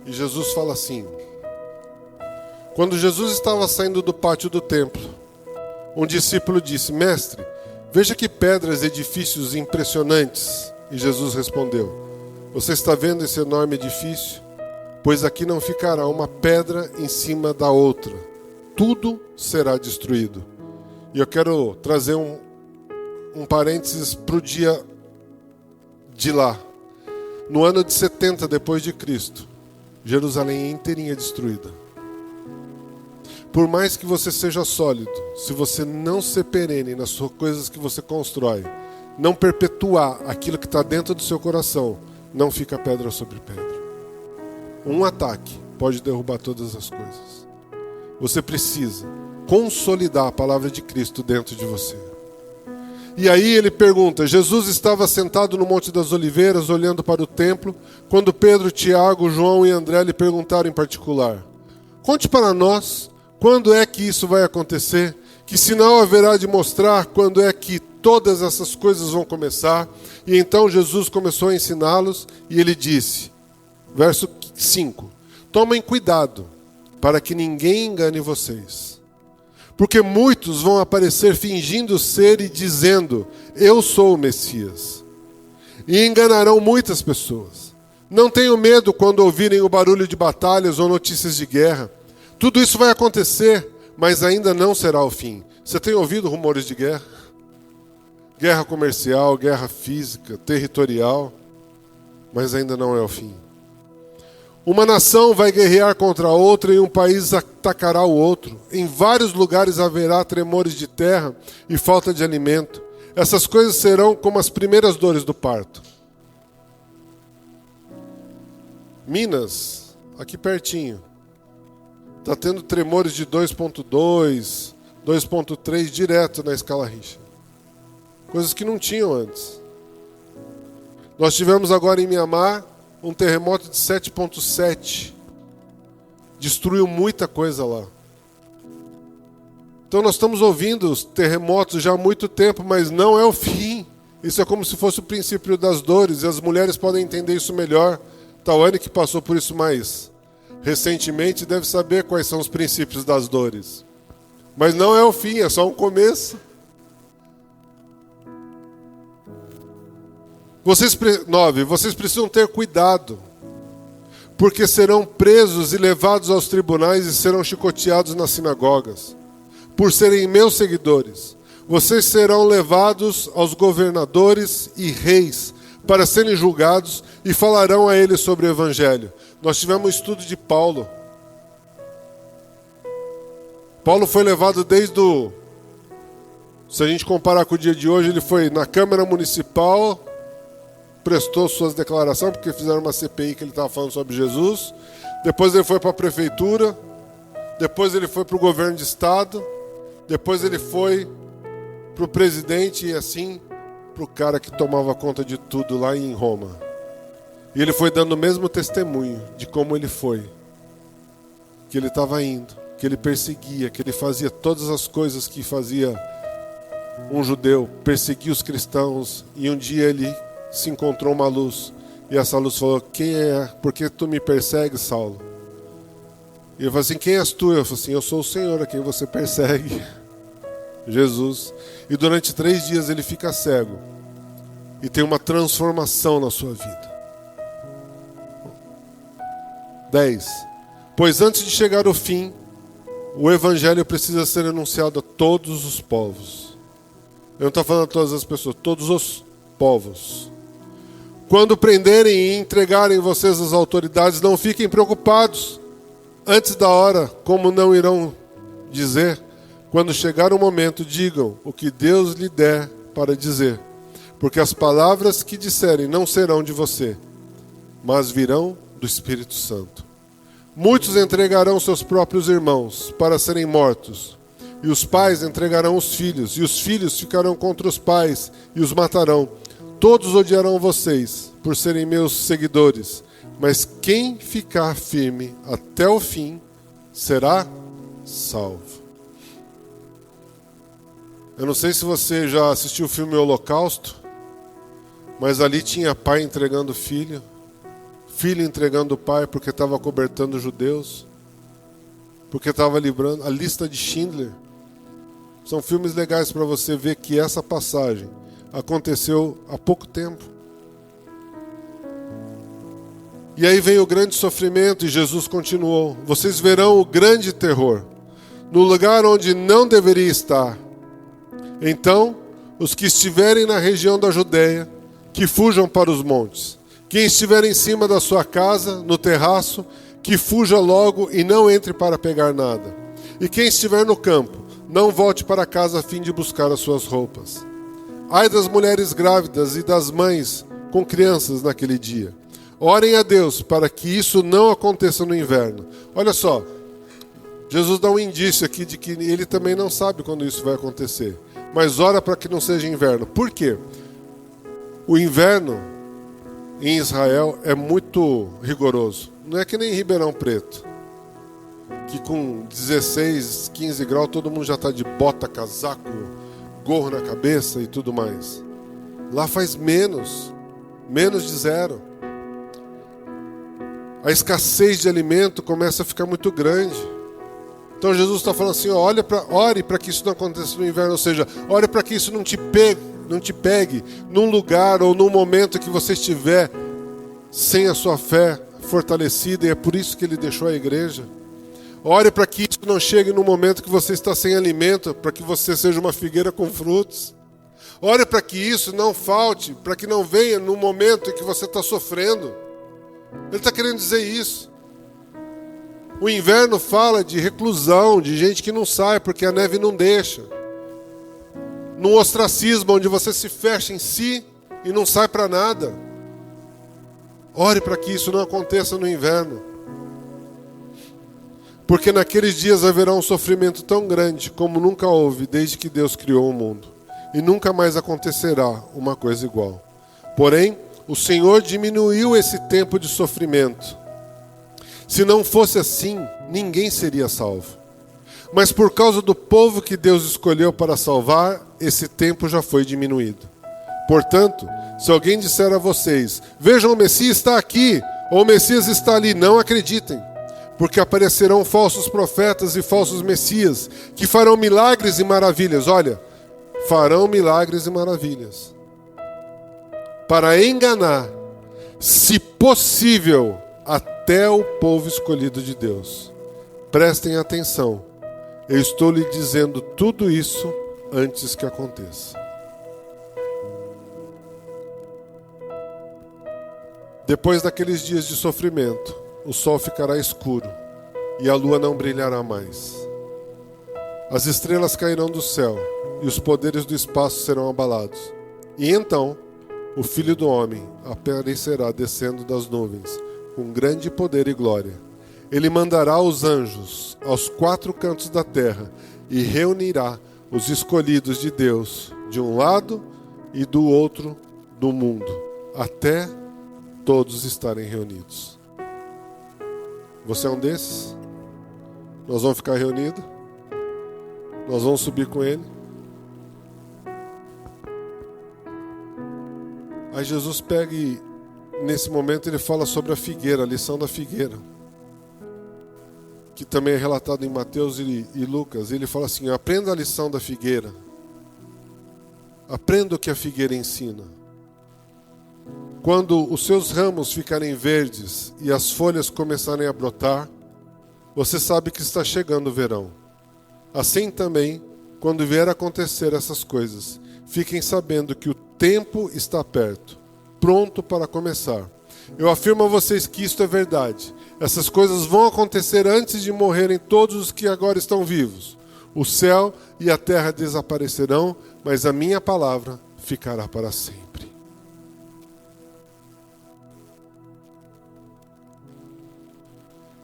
[SPEAKER 1] E Jesus fala assim: quando Jesus estava saindo do pátio do templo, um discípulo disse: Mestre, veja que pedras e edifícios impressionantes. E Jesus respondeu: Você está vendo esse enorme edifício? Pois aqui não ficará uma pedra em cima da outra. Tudo será destruído. E eu quero trazer um parênteses para o dia de lá. No ano de 70 depois de Cristo, Jerusalém inteirinha destruída. Por mais que você seja sólido, se você não ser perene nas coisas que você constrói, não perpetuar aquilo que está dentro do seu coração, não fica pedra sobre pedra. Um ataque pode derrubar todas as coisas. Você precisa consolidar a palavra de Cristo dentro de você. E aí ele pergunta: Jesus estava sentado no Monte das Oliveiras, olhando para o templo, quando Pedro, Tiago, João e André lhe perguntaram em particular: Conte para nós, quando é que isso vai acontecer? Que sinal haverá de mostrar quando é que todas essas coisas vão começar? E então Jesus começou a ensiná-los e ele disse, verso 5: Tomem cuidado para que ninguém engane vocês. Porque muitos vão aparecer fingindo ser e dizendo: Eu sou o Messias. E enganarão muitas pessoas. Não tenham medo quando ouvirem o barulho de batalhas ou notícias de guerra. Tudo isso vai acontecer, mas ainda não será o fim. Você tem ouvido rumores de guerra? Guerra comercial, guerra física, territorial, mas ainda não é o fim. Uma nação vai guerrear contra a outra e um país atacará o outro. Em vários lugares haverá tremores de terra e falta de alimento. Essas coisas serão como as primeiras dores do parto. Minas, aqui pertinho, está tendo tremores de 2.2, 2.3 direto na escala Richter. Coisas que não tinham antes. Nós tivemos agora em Mianmar um terremoto de 7.7. Destruiu muita coisa lá. Então nós estamos ouvindo os terremotos já há muito tempo, mas não é o fim. Isso é como se fosse o princípio das dores, e as mulheres podem entender isso melhor. Tawane, que passou por isso mais recentemente, deve saber quais são os princípios das dores. Mas não é o fim, é só um começo. Vocês precisam ter cuidado, porque serão presos e levados aos tribunais e serão chicoteados nas sinagogas, por serem meus seguidores. Vocês serão levados aos governadores e reis para serem julgados e falarão a eles sobre o Evangelho. Nós tivemos um estudo de Paulo. Paulo foi levado se a gente comparar com o dia de hoje, ele foi na Câmara Municipal, prestou suas declarações, porque fizeram uma CPI que ele estava falando sobre Jesus. Depois ele foi para a prefeitura. Depois ele foi para o governo de estado. Depois ele foi para o presidente e assim para o cara que tomava conta de tudo lá em Roma. E ele foi dando o mesmo testemunho de como ele foi. Que ele estava indo, que ele perseguia, que ele fazia todas as coisas que fazia um judeu, perseguia os cristãos, e um dia ele se encontrou uma luz, e essa luz falou: quem é? Por que tu me persegues, Saulo? E ele falou assim: quem és tu? Eu falei assim: eu sou o Senhor a quem você persegue, Jesus. E durante 3 dias ele fica cego, e tem uma transformação na sua vida. 10. Pois antes de chegar o fim, o Evangelho precisa ser anunciado a todos os povos. Eu não estou falando a todas as pessoas, todos os povos. Quando prenderem e entregarem vocês às autoridades, não fiquem preocupados antes da hora, como não irão dizer. Quando chegar o momento, digam o que Deus lhe der para dizer, porque as palavras que disserem não serão de você, mas virão do Espírito Santo. Muitos entregarão seus próprios irmãos para serem mortos, e os pais entregarão os filhos, e os filhos ficarão contra os pais e os matarão. Todos odiarão vocês por serem meus seguidores, mas quem ficar firme até o fim será salvo. Eu não sei se você já assistiu o filme Holocausto. Mas ali tinha pai entregando filho, filho entregando pai porque estava cobertando os judeus, porque estava livrando. A lista de Schindler. São filmes legais para você ver que essa passagem aconteceu há pouco tempo. E aí veio o grande sofrimento e Jesus continuou. Vocês verão o grande terror no lugar onde não deveria estar. Então, os que estiverem na região da Judeia, que fujam para os montes. Quem estiver em cima da sua casa, no terraço, que fuja logo e não entre para pegar nada. E quem estiver no campo, não volte para casa a fim de buscar as suas roupas. Ai das mulheres grávidas e das mães com crianças naquele dia. Orem a Deus para que isso não aconteça no inverno. Olha só, Jesus dá um indício aqui de que ele também não sabe quando isso vai acontecer. Mas ora para que não seja inverno. Por quê? O inverno em Israel é muito rigoroso. Não é que nem em Ribeirão Preto, que com 16, 15 graus todo mundo já está de bota, casaco, gorro na cabeça e tudo mais. Lá faz menos de zero. A escassez de alimento começa a ficar muito grande. Então Jesus está falando assim, ore para que isso não aconteça no inverno, ou seja, ore para que isso não te pegue num lugar ou num momento que você estiver sem a sua fé fortalecida, e é por isso que ele deixou a igreja. Ore para que isso não chegue no momento que você está sem alimento, para que você seja uma figueira com frutos. Ore para que isso não falte, para que não venha no momento em que você está sofrendo. Ele está querendo dizer isso. O inverno fala de reclusão, de gente que não sai porque a neve não deixa. Num ostracismo onde você se fecha em si e não sai para nada. Ore para que isso não aconteça no inverno. Porque naqueles dias haverá um sofrimento tão grande como nunca houve desde que Deus criou o mundo. E nunca mais acontecerá uma coisa igual. Porém, o Senhor diminuiu esse tempo de sofrimento. Se não fosse assim, ninguém seria salvo. Mas por causa do povo que Deus escolheu para salvar, esse tempo já foi diminuído. Portanto, se alguém disser a vocês, vejam, o Messias está aqui, ou o Messias está ali, não acreditem. Porque aparecerão falsos profetas e falsos messias, que farão milagres e maravilhas. Olha, farão milagres e maravilhas. Para enganar, se possível, até o povo escolhido de Deus. Prestem atenção. Eu estou lhe dizendo tudo isso antes que aconteça. Depois daqueles dias de sofrimento, o sol ficará escuro e a lua não brilhará mais. As estrelas cairão do céu e os poderes do espaço serão abalados. E então, o Filho do Homem aparecerá descendo das nuvens, com grande poder e glória. Ele mandará os anjos aos 4 cantos da terra e reunirá os escolhidos de Deus de um lado e do outro do mundo, até todos estarem reunidos. Você é um desses? Nós vamos ficar reunidos? Nós vamos subir com ele? Aí Jesus pega e, nesse momento, ele fala sobre a figueira, a lição da figueira, que também é relatado em Mateus e Lucas. Ele fala assim, aprenda a lição da figueira. Aprenda o que a figueira ensina. Quando os seus ramos ficarem verdes e as folhas começarem a brotar, você sabe que está chegando o verão. Assim também, quando vier a acontecer essas coisas, fiquem sabendo que o tempo está perto, pronto para começar. Eu afirmo a vocês que isto é verdade. Essas coisas vão acontecer antes de morrerem todos os que agora estão vivos. O céu e a terra desaparecerão, mas a minha palavra ficará para sempre.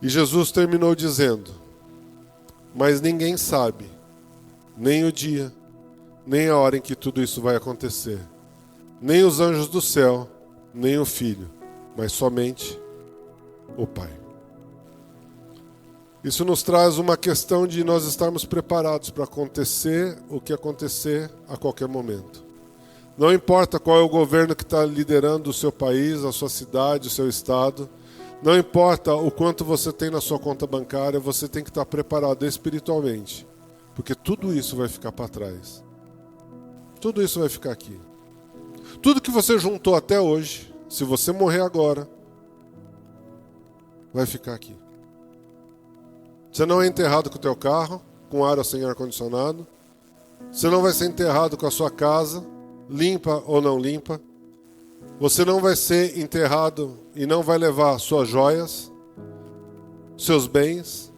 [SPEAKER 1] E Jesus terminou dizendo, mas ninguém sabe, nem o dia, nem a hora em que tudo isso vai acontecer. Nem os anjos do céu, nem o Filho, mas somente o Pai. Isso nos traz uma questão de nós estarmos preparados para acontecer o que acontecer a qualquer momento. Não importa qual é o governo que está liderando o seu país, a sua cidade, o seu estado. Não importa o quanto você tem na sua conta bancária, você tem que estar preparado espiritualmente. Porque tudo isso vai ficar para trás. Tudo isso vai ficar aqui. Tudo que você juntou até hoje, se você morrer agora, vai ficar aqui. Você não é enterrado com o teu carro, com ar ou sem ar-condicionado. Você não vai ser enterrado com a sua casa, limpa ou não limpa. Você não vai ser enterrado e não vai levar suas joias, seus bens,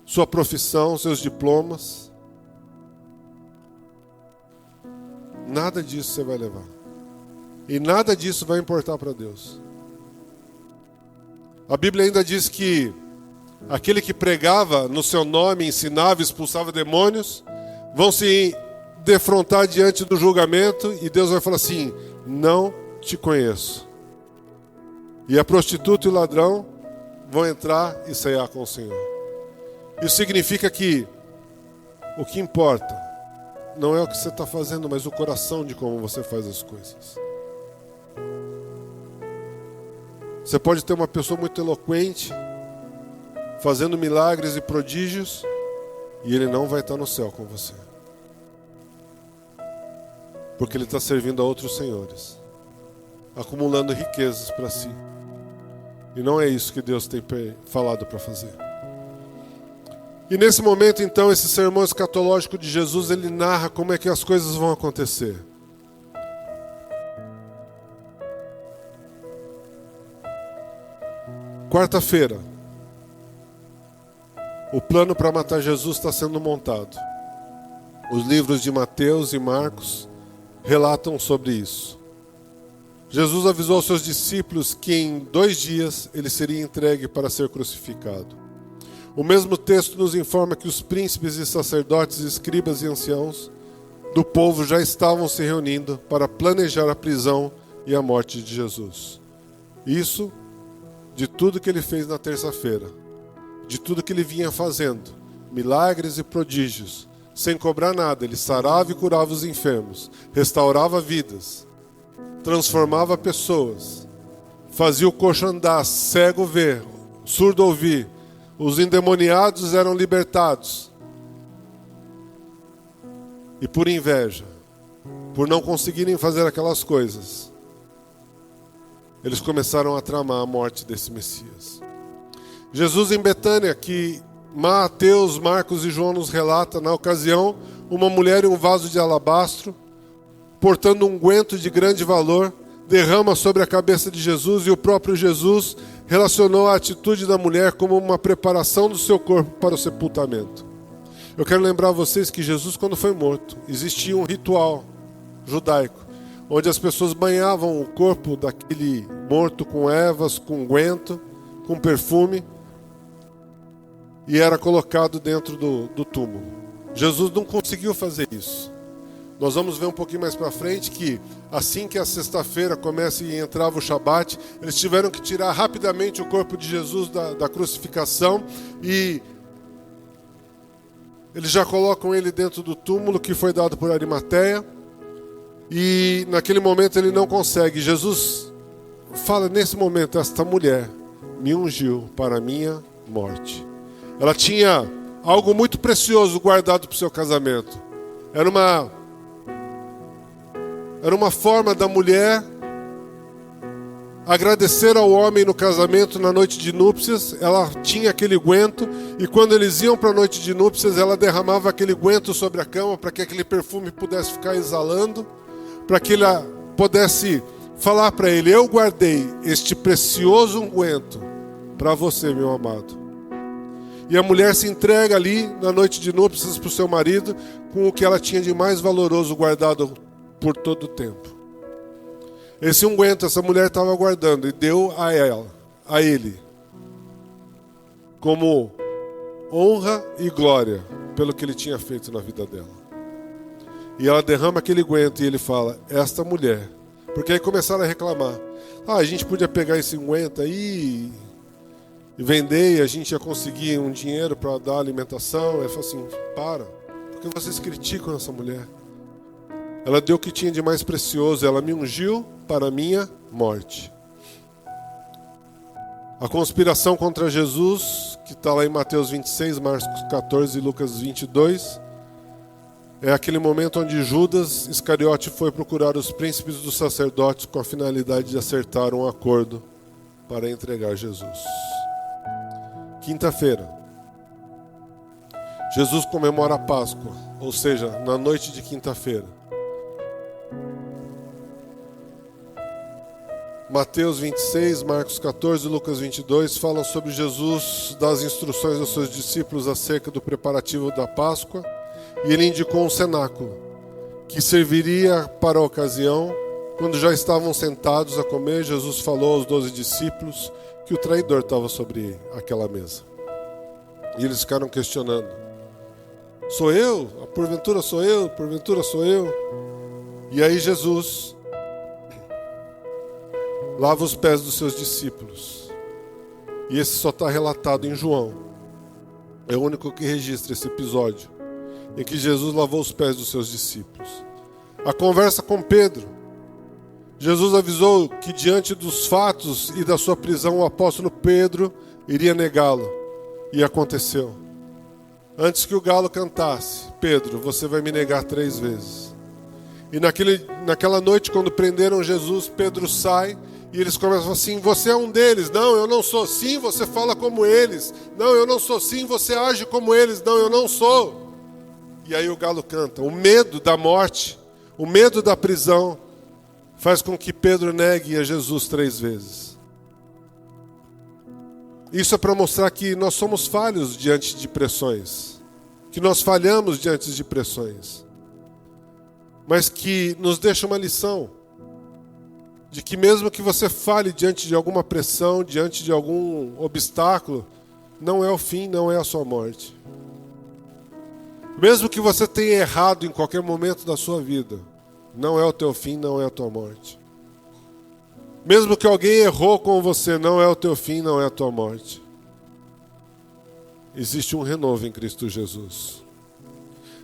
[SPEAKER 1] sua profissão, seus diplomas. Nada disso você vai levar. E nada disso vai importar para Deus. A Bíblia ainda diz que aquele que pregava no seu nome, ensinava, expulsava demônios, vão se defrontar diante do julgamento e Deus vai falar assim: não te conheço. E a prostituta e o ladrão vão entrar e ceiar com o Senhor. Isso significa que o que importa não é o que você está fazendo, mas o coração de como você faz as coisas. Você pode ter uma pessoa muito eloquente, fazendo milagres e prodígios, e ele não vai estar no céu com você. Porque ele está servindo a outros senhores, acumulando riquezas para si. E não é isso que Deus tem falado para fazer. E nesse momento, então, esse sermão escatológico de Jesus, ele narra como é que as coisas vão acontecer. Quarta-feira, o plano para matar Jesus está sendo montado. Os livros de Mateus e Marcos relatam sobre isso. Jesus avisou aos seus discípulos que em 2 dias ele seria entregue para ser crucificado. O mesmo texto nos informa que os príncipes e sacerdotes, escribas e anciãos do povo já estavam se reunindo para planejar a prisão e a morte de Jesus. Isso de tudo que ele fez na terça-feira, de tudo que ele vinha fazendo, milagres e prodígios, sem cobrar nada. Ele sarava e curava os enfermos, restaurava vidas, transformava pessoas, fazia o coxo andar, cego ver, surdo ouvir, os endemoniados eram libertados. E por inveja, por não conseguirem fazer aquelas coisas, eles começaram a tramar a morte desse Messias. Jesus em Betânia, que Mateus, Marcos e João nos relata, na ocasião, uma mulher em um vaso de alabastro, portando um unguento de grande valor, derrama sobre a cabeça de Jesus, e o próprio Jesus relacionou a atitude da mulher como uma preparação do seu corpo para o sepultamento. Eu quero lembrar a vocês que Jesus, quando foi morto, existia um ritual judaico, onde as pessoas banhavam o corpo daquele morto com ervas, com unguento, com perfume, e era colocado dentro do túmulo. Jesus não conseguiu fazer isso. Nós vamos ver um pouquinho mais para frente que assim que a sexta-feira começa e entrava o Shabat, eles tiveram que tirar rapidamente o corpo de Jesus da crucificação, e eles já colocam ele dentro do túmulo que foi dado por Arimateia, e naquele momento ele não consegue. Jesus fala nesse momento: esta mulher me ungiu para a minha morte. Ela tinha algo muito precioso guardado para o seu casamento. Era uma forma da mulher agradecer ao homem no casamento, na noite de núpcias. Ela tinha aquele unguento, e quando eles iam para a noite de núpcias, ela derramava aquele unguento sobre a cama para que aquele perfume pudesse ficar exalando, para que ela pudesse falar para ele: eu guardei este precioso unguento para você, meu amado. E a mulher se entrega ali na noite de núpcias para o seu marido com o que ela tinha de mais valoroso guardado por todo o tempo. Esse unguento essa mulher estava guardando e deu a ele, como honra e glória pelo que ele tinha feito na vida dela. E ela derrama aquele unguento e ele fala: esta mulher. Porque aí começaram a reclamar: a gente podia pegar esse unguento aí e vender, e a gente ia conseguir um dinheiro para dar alimentação. Ele falou assim: para, porque vocês criticam essa mulher. Ela deu o que tinha de mais precioso, ela me ungiu para a minha morte. A conspiração contra Jesus, que está lá em Mateus 26, Marcos 14 e Lucas 22, é aquele momento onde Judas Iscariote foi procurar os príncipes dos sacerdotes com a finalidade de acertar um acordo para entregar Jesus. Quinta-feira, Jesus comemora a Páscoa, ou seja, na noite de quinta-feira. Mateus 26, Marcos 14 e Lucas 22 falam sobre Jesus dar as instruções aos seus discípulos acerca do preparativo da Páscoa, e ele indicou um cenáculo que serviria para a ocasião. Quando já estavam sentados a comer, Jesus falou aos 12 discípulos que o traidor estava sobre aquela mesa. E eles ficaram questionando: sou eu? Porventura sou eu? Porventura sou eu? E aí Jesus lava os pés dos seus discípulos. E esse só está relatado em João. É o único que registra esse episódio em que Jesus lavou os pés dos seus discípulos. A conversa com Pedro. Jesus avisou que diante dos fatos e da sua prisão, o apóstolo Pedro iria negá-lo. E aconteceu. Antes que o galo cantasse: Pedro, você vai me negar 3 vezes. E naquela noite, quando prenderam Jesus, Pedro sai e eles começam assim: você é um deles. Não, eu não sou. Sim, você fala como eles. Não, eu não sou. Sim, você age como eles. Não, eu não sou. E aí o galo canta. O medo da morte, o medo da prisão, faz com que Pedro negue a Jesus 3 vezes. Isso é para mostrar que nós somos falhos diante de pressões, que nós falhamos diante de pressões, mas que nos deixa uma lição de que mesmo que você falhe diante de alguma pressão, diante de algum obstáculo, não é o fim, não é a sua morte. Mesmo que você tenha errado em qualquer momento da sua vida, não é o teu fim, não é a tua morte. Mesmo que alguém errou com você, não é o teu fim, não é a tua morte. Existe um renovo em Cristo Jesus.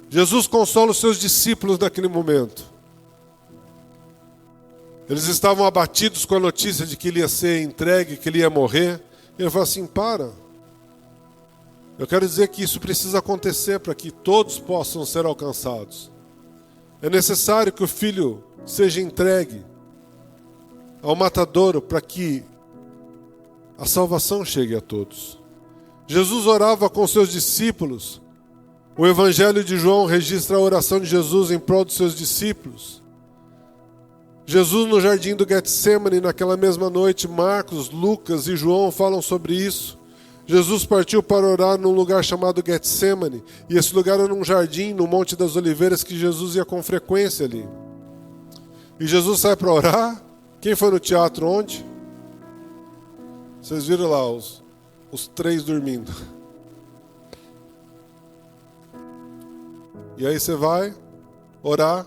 [SPEAKER 1] Jesus consola os seus discípulos naquele momento. Eles estavam abatidos com a notícia de que ele ia ser entregue, que ele ia morrer. E ele falou assim: para. Eu quero dizer que isso precisa acontecer para que todos possam ser alcançados. É necessário que o Filho seja entregue ao matadouro para que a salvação chegue a todos. Jesus orava com seus discípulos. O Evangelho de João registra a oração de Jesus em prol dos seus discípulos. Jesus no jardim do Getsêmani, naquela mesma noite, Marcos, Lucas e João falam sobre isso. Jesus partiu para orar num lugar chamado Getsêmani, e esse lugar era um jardim no Monte das Oliveiras que Jesus ia com frequência ali. E Jesus sai para orar. Quem foi no teatro ontem? Vocês viram lá os 3 dormindo. E aí você vai orar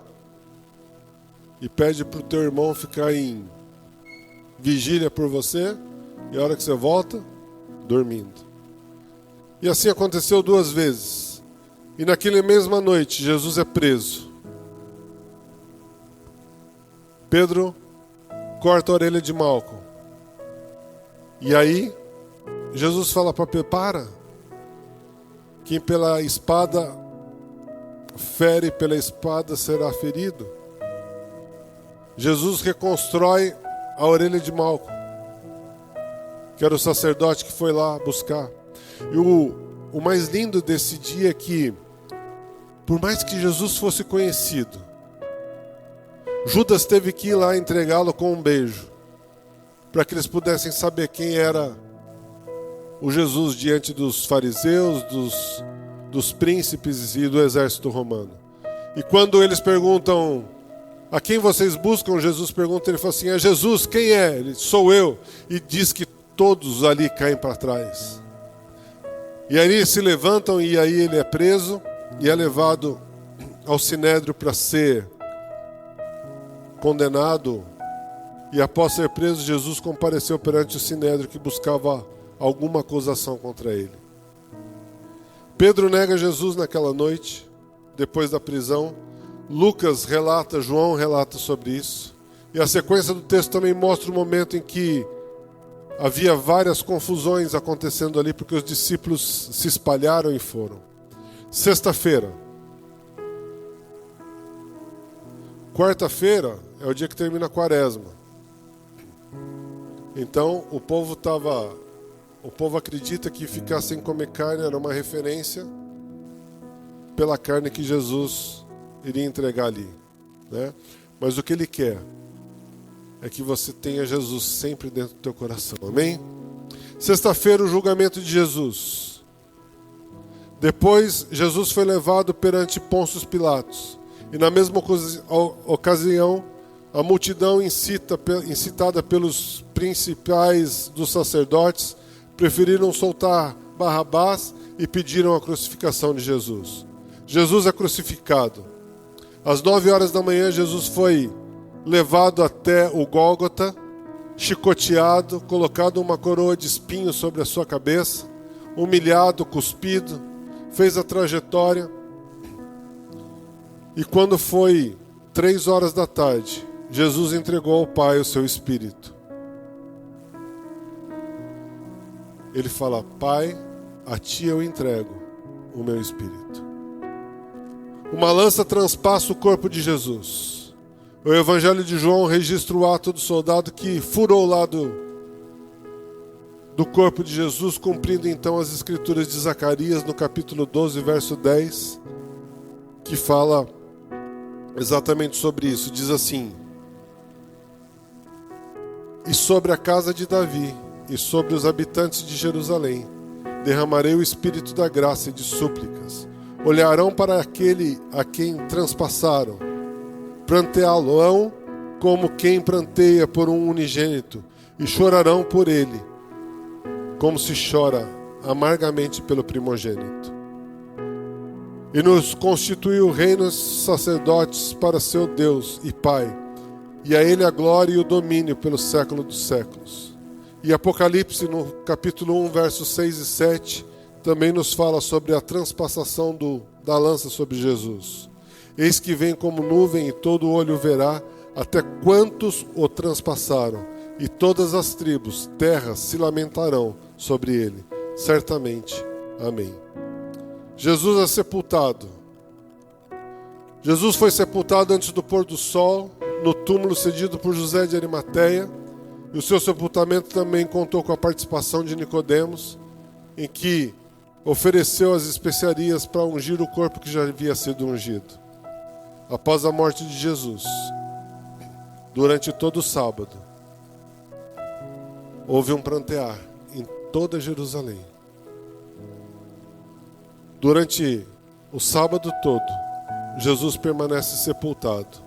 [SPEAKER 1] e pede para o teu irmão ficar em vigília por você, e a hora que você volta, dormindo. E assim aconteceu 2 vezes. E naquela mesma noite, Jesus é preso. Pedro corta a orelha de Malco. E aí, Jesus fala para Pedro: para. Quem pela espada fere, pela espada será ferido. Jesus reconstrói a orelha de Malco, que era o sacerdote que foi lá buscar. E o mais lindo desse dia é que, por mais que Jesus fosse conhecido, Judas teve que ir lá entregá-lo com um beijo, para que eles pudessem saber quem era o Jesus diante dos fariseus, dos príncipes e do exército romano. E quando eles perguntam: a quem vocês buscam? Jesus pergunta, ele fala assim: é Jesus, quem é? Ele: sou eu. E diz que todos ali caem para trás. E aí eles se levantam, e aí ele é preso e é levado ao sinédrio para ser condenado. E após ser preso, Jesus compareceu perante o sinédrio que buscava alguma acusação contra ele. Pedro nega Jesus naquela noite, depois da prisão. Lucas relata, João relata sobre isso. E a sequência do texto também mostra o momento em que havia várias confusões acontecendo ali, porque os discípulos se espalharam e foram. Sexta-feira. Quarta-feira é o dia que termina a quaresma. Então o povo acredita que ficar sem comer carne era uma referência pela carne que Jesus iria entregar ali, né? Mas o que ele quer é que você tenha Jesus sempre dentro do teu coração, amém? Sexta-feira, o julgamento de Jesus. Depois, Jesus foi levado perante Pôncio Pilatos. E na mesma ocasião, a multidão incitada pelos principais dos sacerdotes, preferiram soltar Barrabás e pediram a crucificação de Jesus. Jesus é crucificado. Às 9 horas da manhã, Jesus foi levado até o Gólgota, chicoteado, colocado uma coroa de espinhos sobre a sua cabeça, humilhado, cuspido, fez a trajetória. E quando foi 3 horas da tarde, Jesus entregou ao Pai o seu Espírito. Ele fala: Pai, a ti eu entrego o meu Espírito. Uma lança transpassa o corpo de Jesus. O Evangelho de João registra o ato do soldado que furou o lado do corpo de Jesus, cumprindo então as escrituras de Zacarias no capítulo 12, verso 10, que fala exatamente sobre isso. Diz assim: e sobre a casa de Davi e sobre os habitantes de Jerusalém derramarei o espírito da graça e de súplicas. Olharão para aquele a quem transpassaram, pranteá-lo-ão como quem pranteia por um unigênito, e chorarão por ele, como se chora amargamente pelo primogênito. E nos constituiu reinos sacerdotes para seu Deus e Pai, e a ele a glória e o domínio pelo século dos séculos. E Apocalipse, no capítulo 1, versos 6 e 7, também nos fala sobre a transpassação da lança sobre Jesus. Eis que vem como nuvem, e todo olho verá, até quantos o transpassaram, e todas as tribos, terras se lamentarão sobre ele. Certamente. Amém. Jesus é sepultado. Jesus foi sepultado antes do pôr do sol, no túmulo cedido por José de Arimateia, e o seu sepultamento também contou com a participação de Nicodemos, em que ofereceu as especiarias para ungir o corpo que já havia sido ungido. Após a morte de Jesus, durante todo o sábado, houve um prantear em toda Jerusalém. Durante o sábado todo, Jesus permanece sepultado.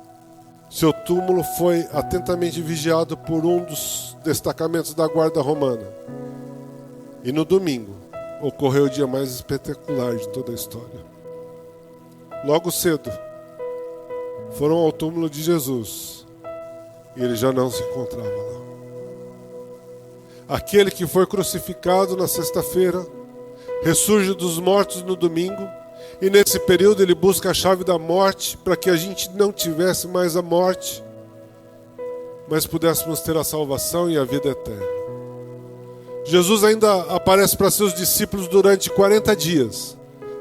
[SPEAKER 1] Seu túmulo foi atentamente vigiado por um dos destacamentos da guarda romana. E no domingo, ocorreu o dia mais espetacular de toda a história. Logo cedo, foram ao túmulo de Jesus e ele já não se encontrava lá. Aquele que foi crucificado na sexta-feira ressurge dos mortos no domingo, e nesse período ele busca a chave da morte para que a gente não tivesse mais a morte, mas pudéssemos ter a salvação e a vida eterna. Jesus ainda aparece para seus discípulos durante 40 dias,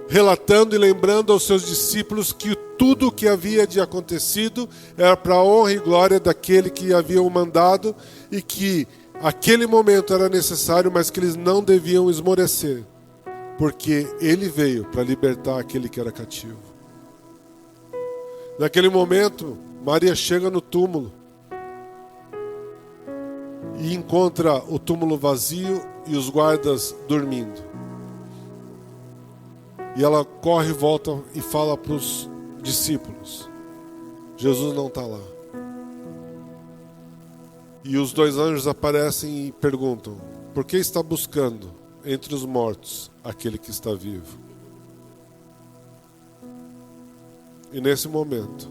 [SPEAKER 1] relatando e lembrando aos seus discípulos que tudo o que havia de acontecido era para a honra e glória daquele que havia o mandado, e que aquele momento era necessário, mas que eles não deviam esmorecer, porque ele veio para libertar aquele que era cativo. Naquele momento, Maria chega no túmulo e encontra o túmulo vazio e os guardas dormindo. E ela corre, volta e fala para os discípulos: Jesus não está lá. E os 2 anjos aparecem e perguntam: por que está buscando entre os mortos aquele que está vivo? E nesse momento,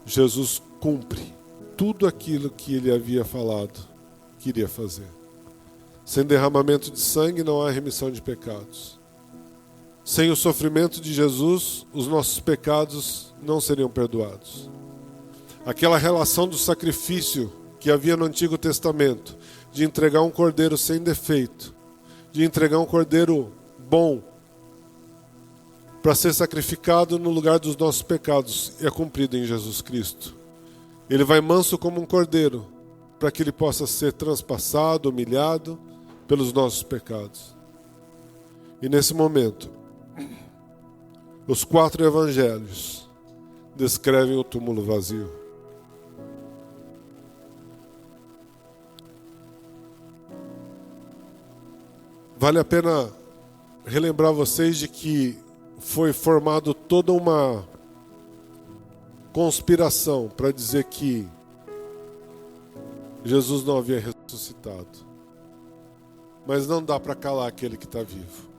[SPEAKER 1] Jesus cumpre tudo aquilo que ele havia falado que iria fazer. Sem derramamento de sangue não há remissão de pecados. Sem o sofrimento de Jesus, os nossos pecados não seriam perdoados. Aquela relação do sacrifício que havia no Antigo Testamento, de entregar um cordeiro sem defeito, de entregar um cordeiro bom, para ser sacrificado no lugar dos nossos pecados, é cumprido em Jesus Cristo. Ele vai manso como um cordeiro, para que ele possa ser transpassado, humilhado pelos nossos pecados. E nesse momento, os 4 evangelhos descrevem o túmulo vazio. Vale a pena relembrar vocês de que foi formado toda uma conspiração para dizer que Jesus não havia ressuscitado. Mas não dá para calar aquele que está vivo.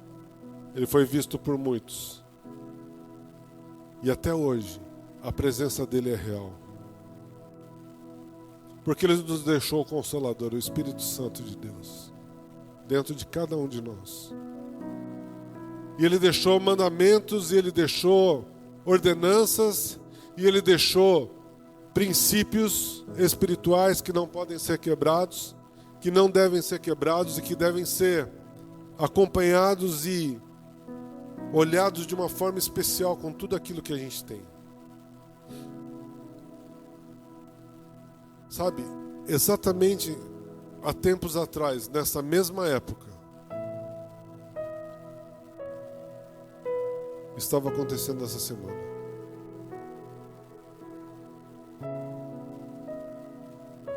[SPEAKER 1] Ele foi visto por muitos. E até hoje, a presença dele é real. Porque ele nos deixou o Consolador, o Espírito Santo de Deus, dentro de cada um de nós. E ele deixou mandamentos, e ele deixou ordenanças, e ele deixou princípios espirituais que não podem ser quebrados, que não devem ser quebrados e que devem ser acompanhados e olhados de uma forma especial com tudo aquilo que a gente tem. Sabe, exatamente há tempos atrás, nessa mesma época, estava acontecendo essa semana.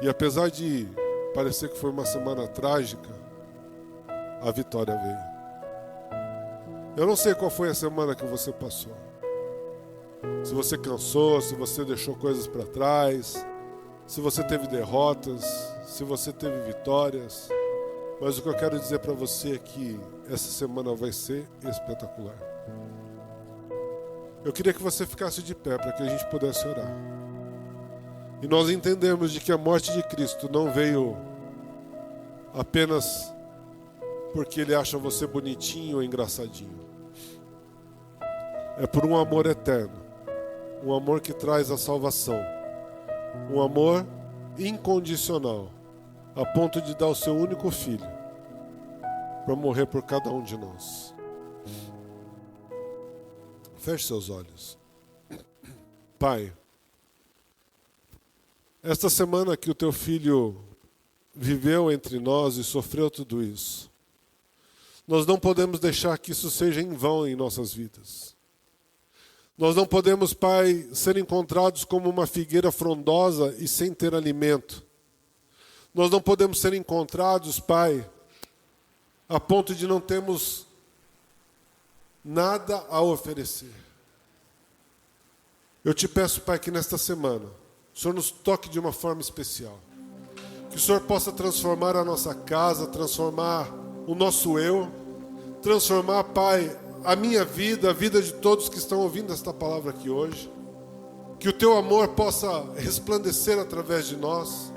[SPEAKER 1] E apesar de parecer que foi uma semana trágica, a vitória veio. Eu não sei qual foi a semana que você passou. Se você cansou, se você deixou coisas para trás, se você teve derrotas, se você teve vitórias. Mas o que eu quero dizer para você é que essa semana vai ser espetacular. Eu queria que você ficasse de pé para que a gente pudesse orar. E nós entendemos de que a morte de Cristo não veio apenas porque Ele acha você bonitinho ou engraçadinho. É por um amor eterno, um amor que traz a salvação, um amor incondicional, a ponto de dar o seu único filho para morrer por cada um de nós. Feche seus olhos. Pai, esta semana que o teu filho viveu entre nós e sofreu tudo isso, nós não podemos deixar que isso seja em vão em nossas vidas. Nós não podemos, Pai, ser encontrados como uma figueira frondosa e sem ter alimento. Nós não podemos ser encontrados, Pai, a ponto de não termos nada a oferecer. Eu te peço, Pai, que nesta semana o Senhor nos toque de uma forma especial. Que o Senhor possa transformar a nossa casa, transformar o nosso eu, transformar, Pai, a minha vida, a vida de todos que estão ouvindo esta palavra aqui hoje. Que o teu amor possa resplandecer através de nós.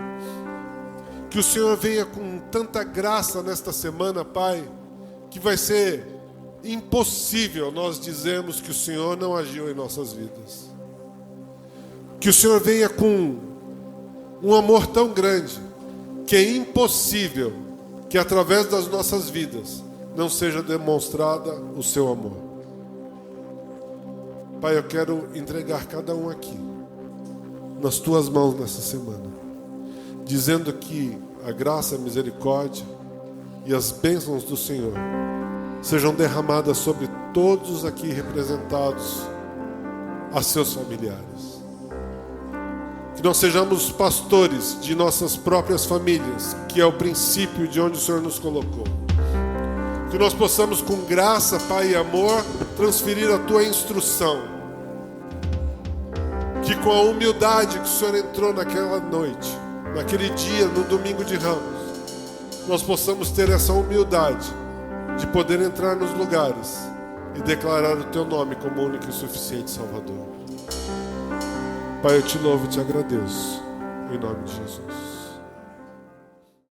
[SPEAKER 1] Que o Senhor venha com tanta graça nesta semana, Pai, que vai ser impossível nós dizermos que o Senhor não agiu em nossas vidas. Que o Senhor venha com um amor tão grande que é impossível que através das nossas vidas não seja demonstrada o seu amor. Pai, eu quero entregar cada um aqui nas tuas mãos nessa semana, dizendo que a graça, a misericórdia e as bênçãos do Senhor sejam derramadas sobre todos aqui representados, a seus familiares. Que nós sejamos pastores de nossas próprias famílias, que é o princípio de onde o Senhor nos colocou. Que nós possamos, com graça, Pai, e amor, transferir a tua instrução. Que com a humildade que o Senhor entrou naquela noite, naquele dia, no domingo de Ramos, nós possamos ter essa humildade de poder entrar nos lugares e declarar o teu nome como único e suficiente Salvador. Pai, eu te louvo e te agradeço, em nome de Jesus.